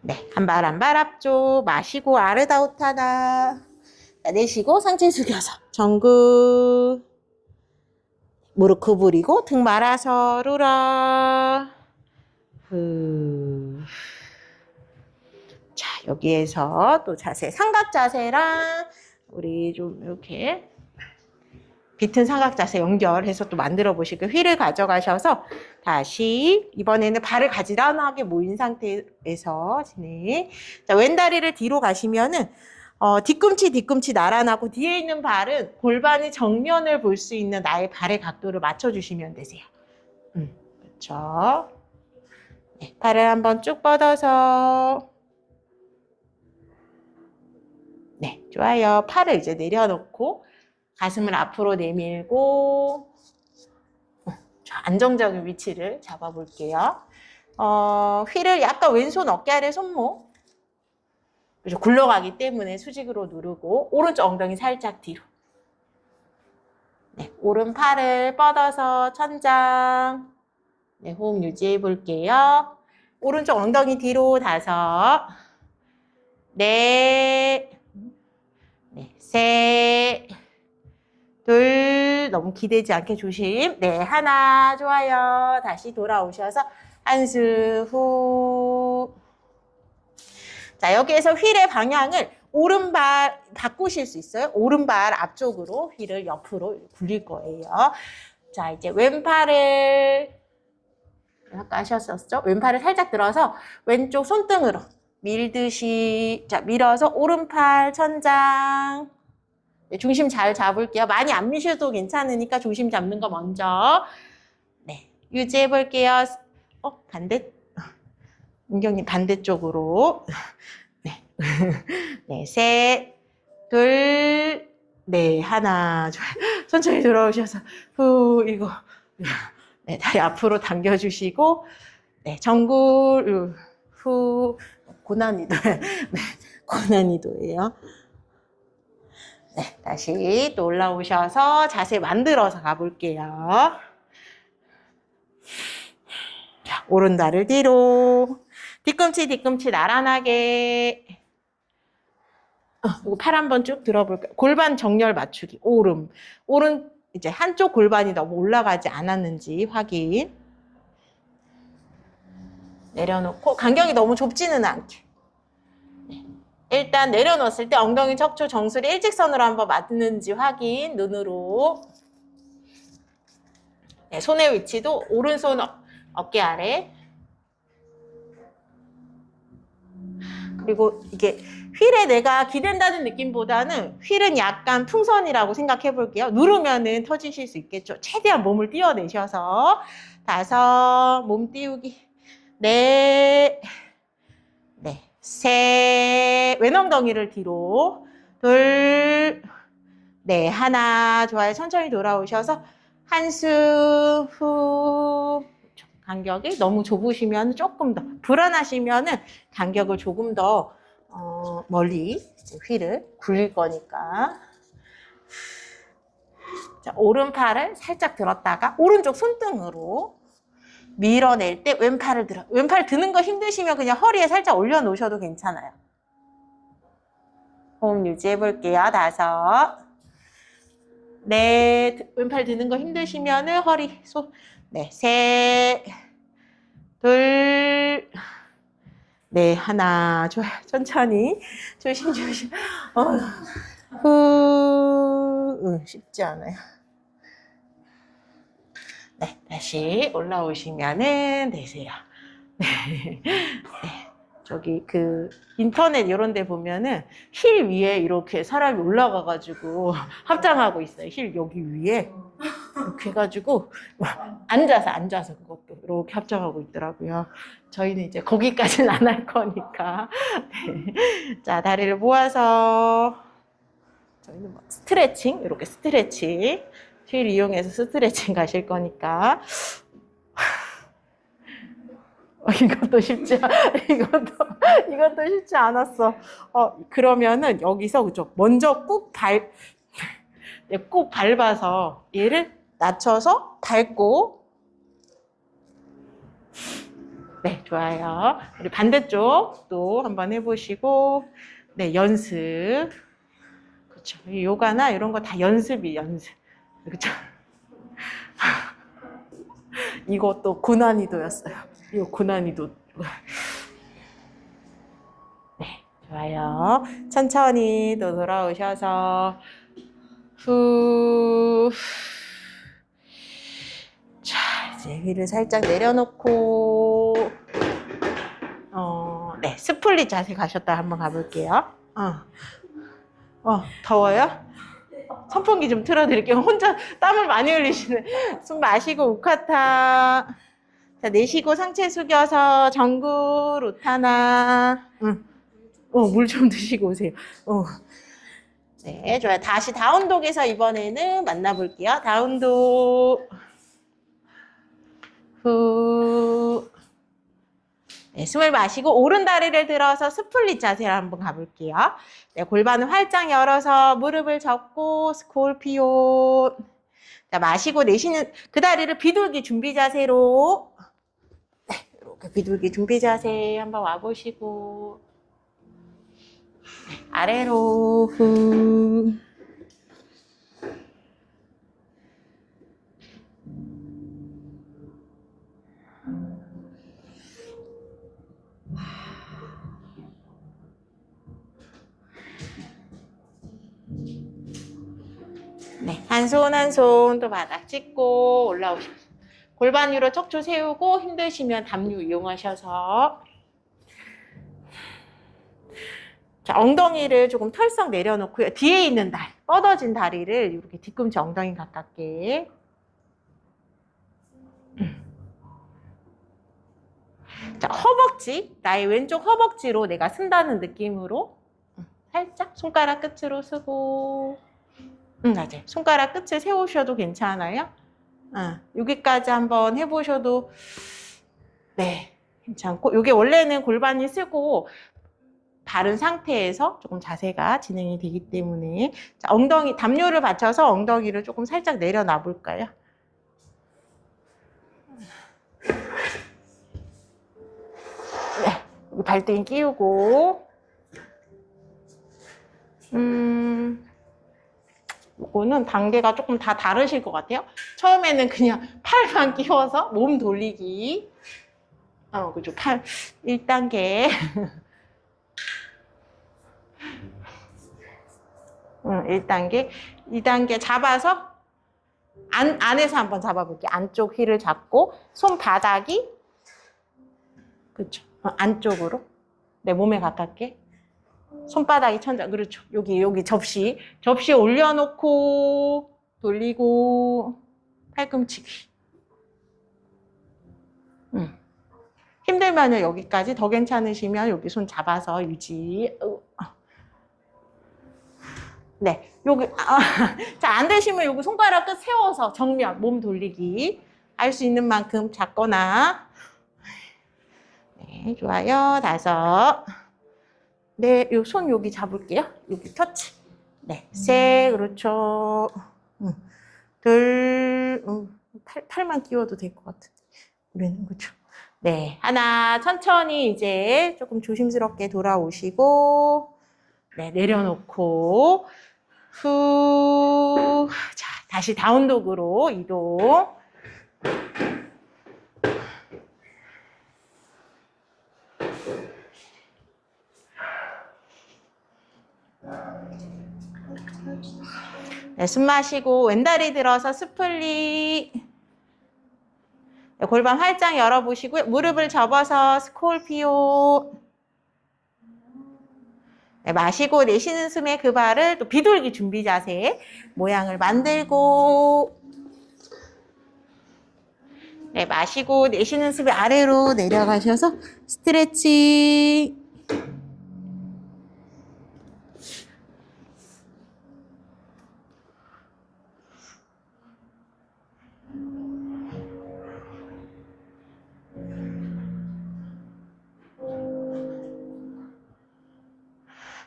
네, 한 발 한 발 앞쪽 마시고 아르다우타나. 내쉬고 상체 숙여서 정구. 무릎 구부리고 등 말아서 룰라. 후. 자, 여기에서 또 자세, 삼각 자세랑 우리 좀 이렇게 비튼 삼각 자세 연결해서 또 만들어 보시고 휠을 가져가셔서 다시 이번에는 발을 가지런하게 모인 상태에서 진행. 자, 왼다리를 뒤로 가시면은 뒤꿈치 나란하고 뒤에 있는 발은 골반이 정면을 볼 수 있는 나의 발의 각도를 맞춰주시면 되세요. 그렇죠. 네, 발을 한번 쭉 뻗어서. 네, 좋아요. 팔을 이제 내려놓고 가슴을 앞으로 내밀고 안정적인 위치를 잡아볼게요. 휠을 약간 왼손 어깨 아래 손목 그죠? 굴러가기 때문에 수직으로 누르고 오른쪽 엉덩이 살짝 뒤로. 네, 오른팔을 뻗어서 천장. 네, 호흡 유지해 볼게요. 오른쪽 엉덩이 뒤로 5, 네, 네, 3, 2, 너무 기대지 않게 조심. 네, 1. 좋아요. 다시 돌아오셔서 한수 후. 자, 여기에서 휠의 방향을 오른발 바꾸실 수 있어요. 오른발 앞쪽으로 휠을 옆으로 굴릴 거예요. 자, 이제 왼팔을 아까 하셨었죠? 왼팔을 살짝 들어서 왼쪽 손등으로 밀듯이. 자, 밀어서 오른팔 천장. 네, 중심 잘 잡을게요. 많이 안 미셔도 괜찮으니까 중심 잡는 거 먼저. 네, 유지해 볼게요. 반대. 은경님 반대쪽으로. 네. 네, 3, 2, 네, 1. 천천히 돌아오셔서 후, 이거. 네, 다리 앞으로 당겨주시고, 네, 정굴, 후, 고난이도. 네, 고난이도예요. 네, 다시 또 올라오셔서 자세 만들어서 가볼게요. 자, 오른다리를 뒤로. 뒤꿈치 나란하게. 이거 팔 한번 쭉 들어볼게요. 골반 정렬 맞추기. 오른 이제 한쪽 골반이 너무 올라가지 않았는지 확인. 내려놓고 간격이 너무 좁지는 않게. 네. 일단 내려놓았을 때 엉덩이 척추 정수리 일직선으로 한번 맞는지 확인. 눈으로. 네, 손의 위치도 오른손 어깨 아래. 그리고 이게 휠에 내가 기댄다는 느낌보다는 휠은 약간 풍선이라고 생각해 볼게요. 누르면은 터지실 수 있겠죠. 최대한 몸을 띄워내셔서 5, 몸 띄우기. 네, 네, 3, 왼엉덩이를 뒤로. 2, 네, 1. 좋아요. 천천히 돌아오셔서 한수 후. 간격이 너무 좁으시면 조금 더, 불안하시면은 간격을 조금 더 멀리 이제 휠을 굴릴 거니까. 자, 오른팔을 살짝 들었다가 오른쪽 손등으로 밀어낼 때 왼팔을 들어. 왼팔 드는 거 힘드시면 그냥 허리에 살짝 올려놓으셔도 괜찮아요. 호흡 유지해 볼게요. 5. 넷. 왼팔 드는 거 힘드시면은 허리 네. 3, 2, 네. 1. 좋아요. 천천히. 조심조심. 쉽지 않아요. 네. 다시 올라오시면은 되세요. 네. 네. 저기 인터넷 이런 데 보면은 힐 위에 이렇게 사람이 올라가가지고 합장하고 있어요. 힐 여기 위에 이렇게 해가지고 앉아서 그것도 이렇게 합장하고 있더라고요. 저희는 이제 거기까지는 안 할 거니까. 네. 자, 다리를 모아서 저희는 뭐 스트레칭, 이렇게 스트레칭 힐 이용해서 스트레칭 가실 거니까. 이것도 쉽지 않았어. 그러면은 여기서 그죠? 먼저 꾹 밟아서 얘를 낮춰서 밟고. 네, 좋아요. 우리 반대쪽도 한번 해보시고. 네, 연습. 그렇죠. 요가나 이런 거 다 연습. 그렇죠. 이것도 고난이도였어요. 이거 고난이도. 네, 좋아요. 천천히 또 돌아오셔서 후. 자, 이제 휘를 살짝 내려놓고 네, 스플릿 자세 가셨다 한번 가볼게요. 더워요? 선풍기 좀 틀어드릴게요. 혼자 땀을 많이 흘리시네. 숨 마시고 우카타. 자, 내쉬고 상체 숙여서 정구 우타나. 물 좀 드시고 오세요. 네, 좋아요. 다시 다운독에서 이번에는 만나볼게요. 다운독. 후. 네, 숨을 마시고 오른 다리를 들어서 스플릿 자세로 한번 가볼게요. 네, 골반을 활짝 열어서 무릎을 접고 스콜피온. 자, 마시고 내쉬는 그 다리를 비둘기 준비 자세로. 네, 이렇게 비둘기 준비 자세 한번 와보시고. 네, 아래로 후. 네, 한 손 또 바닥 찍고 올라오시고 골반 위로 척추 세우고 힘드시면 담요 이용하셔서. 자, 엉덩이를 조금 털썩 내려놓고요. 뒤에 있는 다리, 뻗어진 다리를 이렇게 뒤꿈치 엉덩이 가깝게. 자, 허벅지, 나의 왼쪽 허벅지로 내가 쓴다는 느낌으로 살짝 손가락 끝으로 쓰고. 맞아요. 손가락 끝을 세우셔도 괜찮아요. 여기까지 한번 해보셔도 네, 괜찮고. 이게 원래는 골반이 쓰고 바른 상태에서 조금 자세가 진행이 되기 때문에. 자, 엉덩이, 담요를 받쳐서 엉덩이를 조금 살짝 내려놔 볼까요? 네, 여기 발등에 끼우고. 이거는 단계가 조금 다 다르실 것 같아요. 처음에는 그냥 팔만 끼워서 몸 돌리기. 그죠. 1단계. 1단계. 2단계 잡아서 안에서 한번 잡아볼게요. 안쪽 힐을 잡고 손바닥이 그렇죠. 안쪽으로 내 몸에 가깝게. 손바닥이 천장. 그렇죠. 여기 접시 올려놓고 돌리고 팔꿈치기. 힘들면은 여기까지, 더 괜찮으시면 여기 손 잡아서 유지. 네, 여기 자, 안 되시면 여기 손가락 끝 세워서 정면 몸 돌리기 할 수 있는 만큼 잡거나. 네, 좋아요. 5. 네, 요 손 여기 잡을게요. 여기 터치. 네, 셋, 그렇죠. 둘, 팔만 끼워도 될 것 같은데. 그러는 거죠. 네, 하나, 천천히 이제 조금 조심스럽게 돌아오시고, 네, 내려놓고, 후, 자, 다시 다운독으로 이동. 네, 숨 마시고 왼다리 들어서 스플릿. 네, 골반 활짝 열어보시고요. 무릎을 접어서 스콜피오. 네, 마시고 내쉬는 숨에 그 발을 또 비둘기 준비 자세 모양을 만들고, 네, 마시고 내쉬는 숨에 아래로 내려가셔서 스트레칭.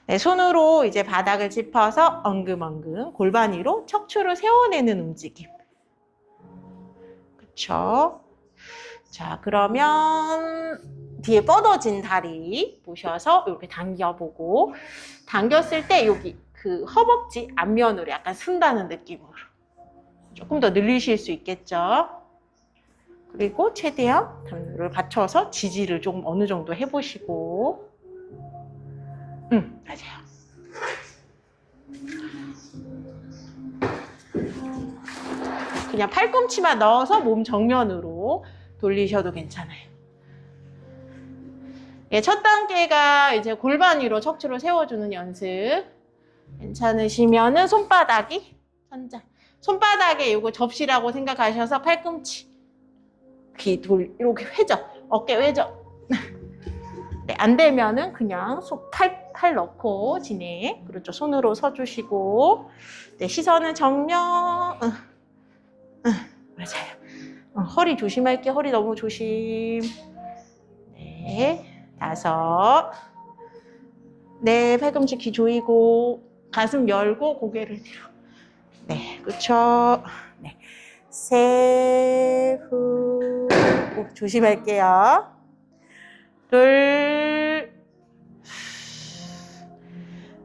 네, 손으로 이제 바닥을 짚어서 엉금엉금 골반 위로 척추를 세워내는 움직임. 그쵸? 자, 그러면 뒤에 뻗어진 다리 보셔서 이렇게 당겨보고, 당겼을 때 여기 그 허벅지 앞면으로 약간 쓴다는 느낌으로 조금 더 늘리실 수 있겠죠? 그리고 최대한 등을 받쳐서 지지를 조금 어느 정도 해보시고, 맞아요. 그냥 팔꿈치만 넣어서 몸 정면으로 돌리셔도 괜찮아요. 예, 첫 단계가 이제 골반 위로 척추를 세워주는 연습. 괜찮으시면은 손바닥이 천장. 손바닥에 이거 접시라고 생각하셔서 팔꿈치 귀 돌 이렇게 회전, 어깨 회전. 네, 안 되면은 그냥 팔 넣고 진행. 그렇죠. 손으로 서주시고, 네, 시선은 정면. 맞아요. 허리 조심할게. 허리 너무 조심. 네, 5. 네, 팔꿈치 귀 조이고 가슴 열고 고개를 뒤로. 네, 그렇죠. 네, 셋, 후. 조심할게요. 둘,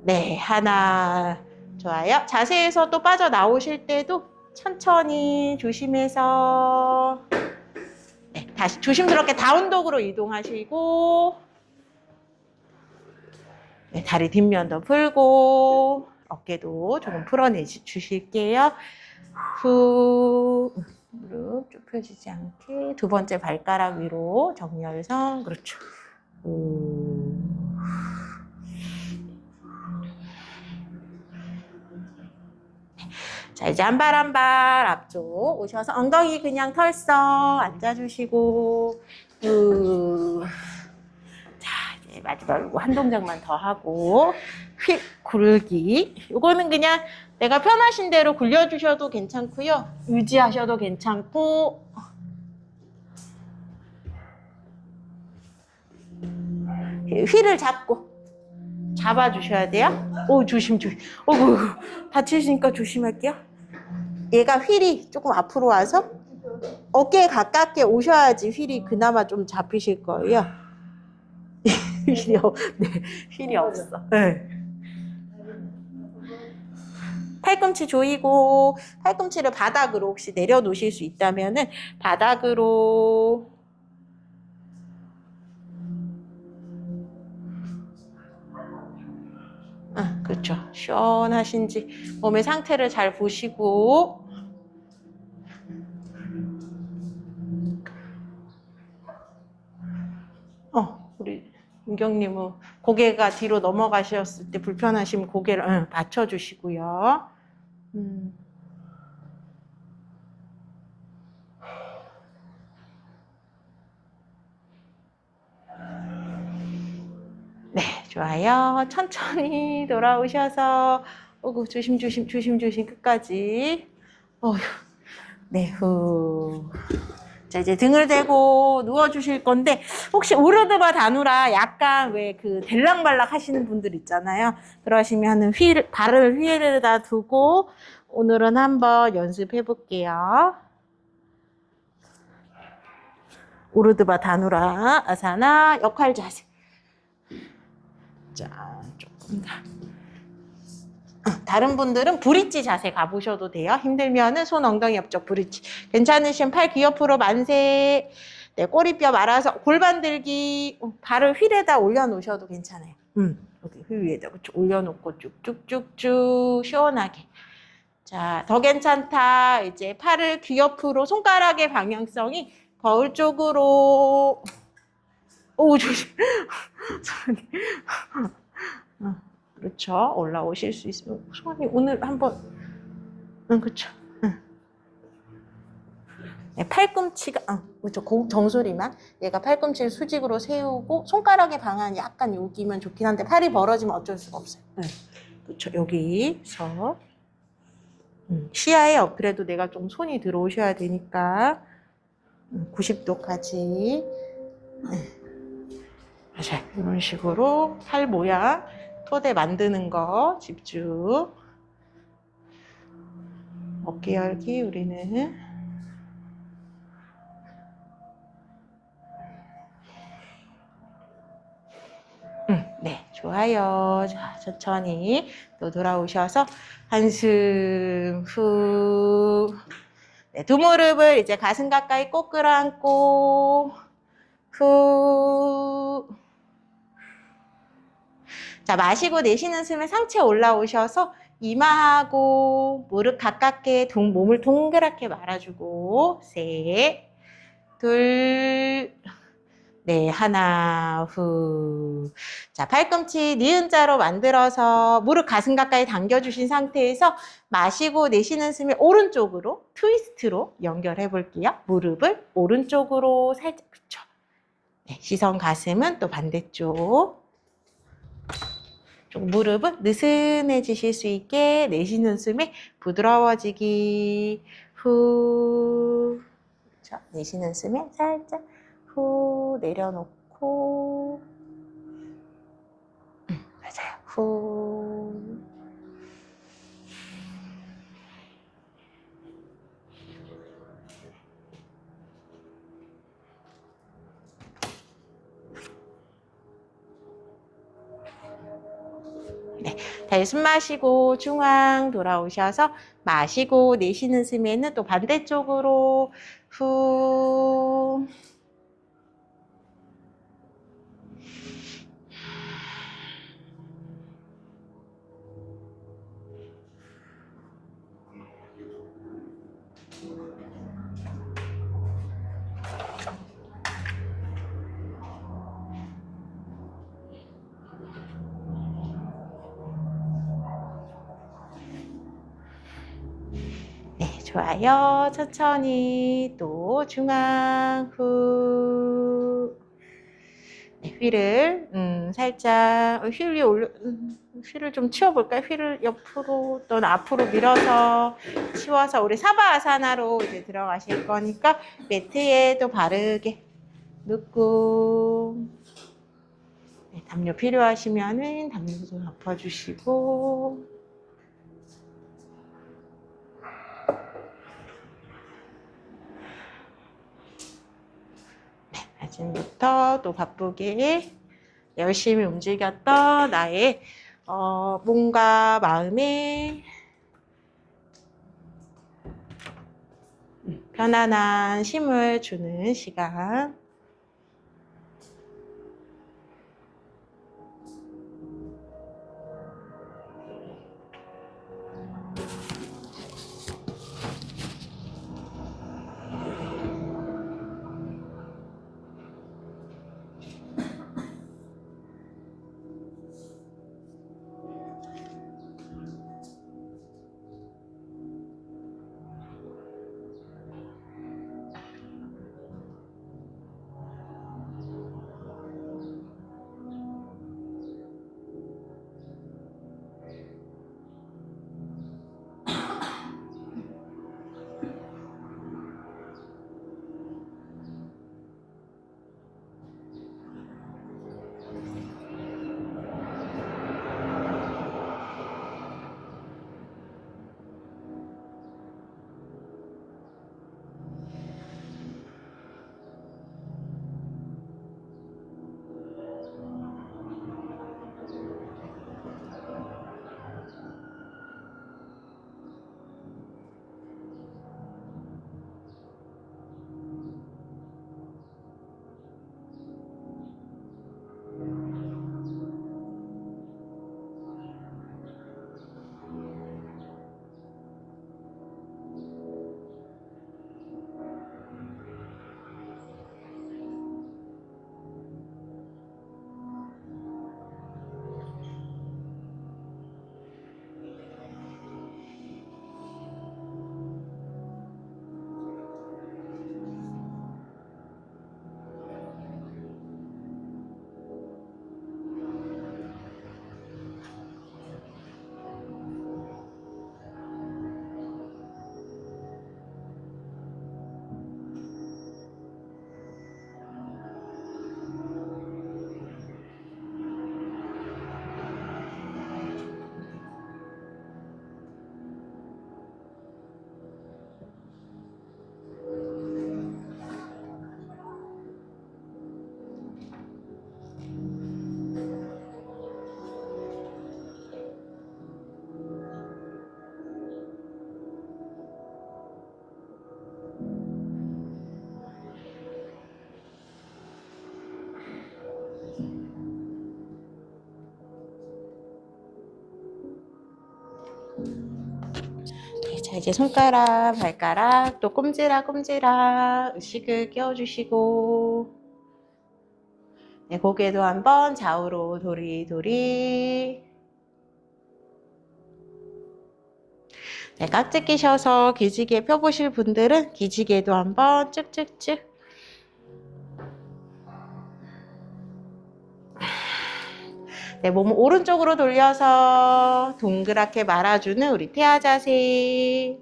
네, 하나. 좋아요. 자세에서 또 빠져나오실 때도 천천히 조심해서, 네, 다시 조심스럽게 다운독으로 이동하시고, 네, 다리 뒷면도 풀고 어깨도 조금 풀어내주실게요. 후, 무릎 쭉 펴지지 않게 2번째 발가락 위로 정렬선. 그렇죠. 자, 이제 한 발 한 발 앞쪽 오셔서 엉덩이 그냥 털썩 앉아주시고, 자, 이제 마지막으로 한 동작만 더 하고, 휙 굴기. 이거는 그냥 내가 편하신 대로 굴려주셔도 괜찮고요. 유지하셔도 괜찮고. 휠을 잡아주셔야 돼요. 오, 조심. 다치시니까 조심할게요. 얘가 휠이 조금 앞으로 와서 어깨에 가깝게 오셔야지 휠이 그나마 좀 잡히실 거예요. 휠이 없어. 네. 팔꿈치 조이고, 팔꿈치를 바닥으로 혹시 내려놓으실 수 있다면은 바닥으로. 그렇죠. 시원하신지 몸의 상태를 잘 보시고. 우리 은경님은 고개가 뒤로 넘어가셨을 때 불편하시면 고개를 받쳐주시고요. 네, 좋아요. 천천히 돌아오셔서, 조심 끝까지. 네, 후. 자, 이제 등을 대고 누워주실 건데, 혹시 오르드바 다누라 약간 왜 그 들락말락 하시는 분들 있잖아요. 그러시면은 발을 휠에다 두고, 오늘은 한번 연습해 볼게요. 오르드바 다누라 아사나 역할 자세. 자, 조금 더. 다른 분들은 브릿지 자세 가보셔도 돼요. 힘들면은 손 엉덩이 옆쪽 브릿지. 괜찮으시면 팔 귀 옆으로 만세. 네, 꼬리뼈 말아서 골반 들기. 발을 휠에다 올려놓으셔도 괜찮아요. 여기 휠 위에다 올려놓고 쭉쭉쭉쭉 시원하게. 자, 더 괜찮다. 이제 팔을 귀 옆으로 손가락의 방향성이 거울 쪽으로. 오, 조심. 그렇죠. 올라오실 수 있으면 소원이 오늘 한번 그렇죠. 네, 팔꿈치가 그렇죠. 정수리만 얘가 팔꿈치를 수직으로 세우고 손가락의 방향이 약간 여기면 좋긴 한데 팔이 벌어지면 어쩔 수가 없어요. 그렇죠. 여기서 시야에 그래도 내가 좀 손이 들어오셔야 되니까 90도까지 맞아요. 이런 식으로 팔 모양 토대 만드는 거 집중. 어깨 열기 우리는 네, 좋아요. 자, 천천히 또 돌아오셔서 한숨 후. 네, 두 무릎을 이제 가슴 가까이 꼭 끌어안고 후. 자, 마시고 내쉬는 숨에 상체 올라오셔서 이마하고 무릎 가깝게 몸을 동그랗게 말아주고 셋, 둘, 네, 하나, 후. 자, 팔꿈치 니은자로 만들어서 무릎 가슴 가까이 당겨주신 상태에서 마시고 내쉬는 숨에 오른쪽으로 트위스트로 연결해 볼게요. 무릎을 오른쪽으로 살짝 붙여. 네, 시선 가슴은 또 반대쪽. 무릎은 느슨해지실 수 있게 내쉬는 숨에 부드러워지기. 후. 자, 내쉬는 숨에 살짝 후 내려놓고 맞아요. 후. 네, 다시 숨 마시고 중앙 돌아오셔서 마시고 내쉬는 숨에는 또 반대쪽으로 후. 네, 좋아요. 천천히 또 중앙 후. 네, 휠을 살짝 휠 위에 휠을 좀 치워볼까요? 휠을 옆으로 또는 앞으로 밀어서 치워서 우리 사바아사나로 이제 들어가실 거니까 매트에 또 바르게 눕고 네, 담요 필요하시면은 담요 좀 덮어주시고 아침부터 또 바쁘게 열심히 움직였던 나의 몸과 마음에 편안한 쉼을 주는 시간. 이제 손가락, 발가락, 또 꼼지락 으식을 끼워주시고, 네, 고개도 한번 좌우로 도리도리. 네, 깍지 끼셔서 기지개 펴보실 분들은 기지개도 한번 쭉쭉쭉. 네, 몸을 오른쪽으로 돌려서 동그랗게 말아주는 우리 태아 자세.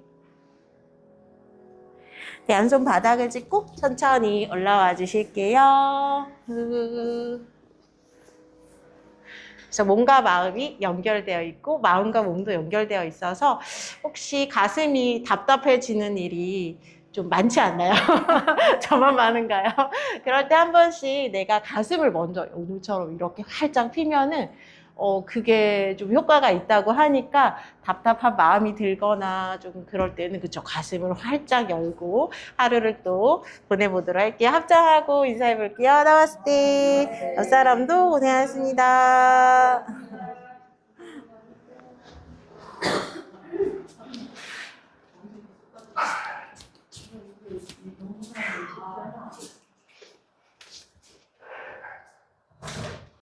네, 양손 바닥을 짚고 천천히 올라와 주실게요. 그래서 몸과 마음이 연결되어 있고 마음과 몸도 연결되어 있어서 혹시 가슴이 답답해지는 일이 좀 많지 않나요? 저만 많은가요? 그럴 때 한 번씩 내가 가슴을 먼저 오늘처럼 이렇게 활짝 피면은 그게 좀 효과가 있다고 하니까 답답한 마음이 들거나 좀 그럴 때는 그쵸 가슴을 활짝 열고 하루를 또 보내보도록 할게요. 합장하고 인사해 볼게요. 나마스테. 옆 사람도 고생하셨습니다.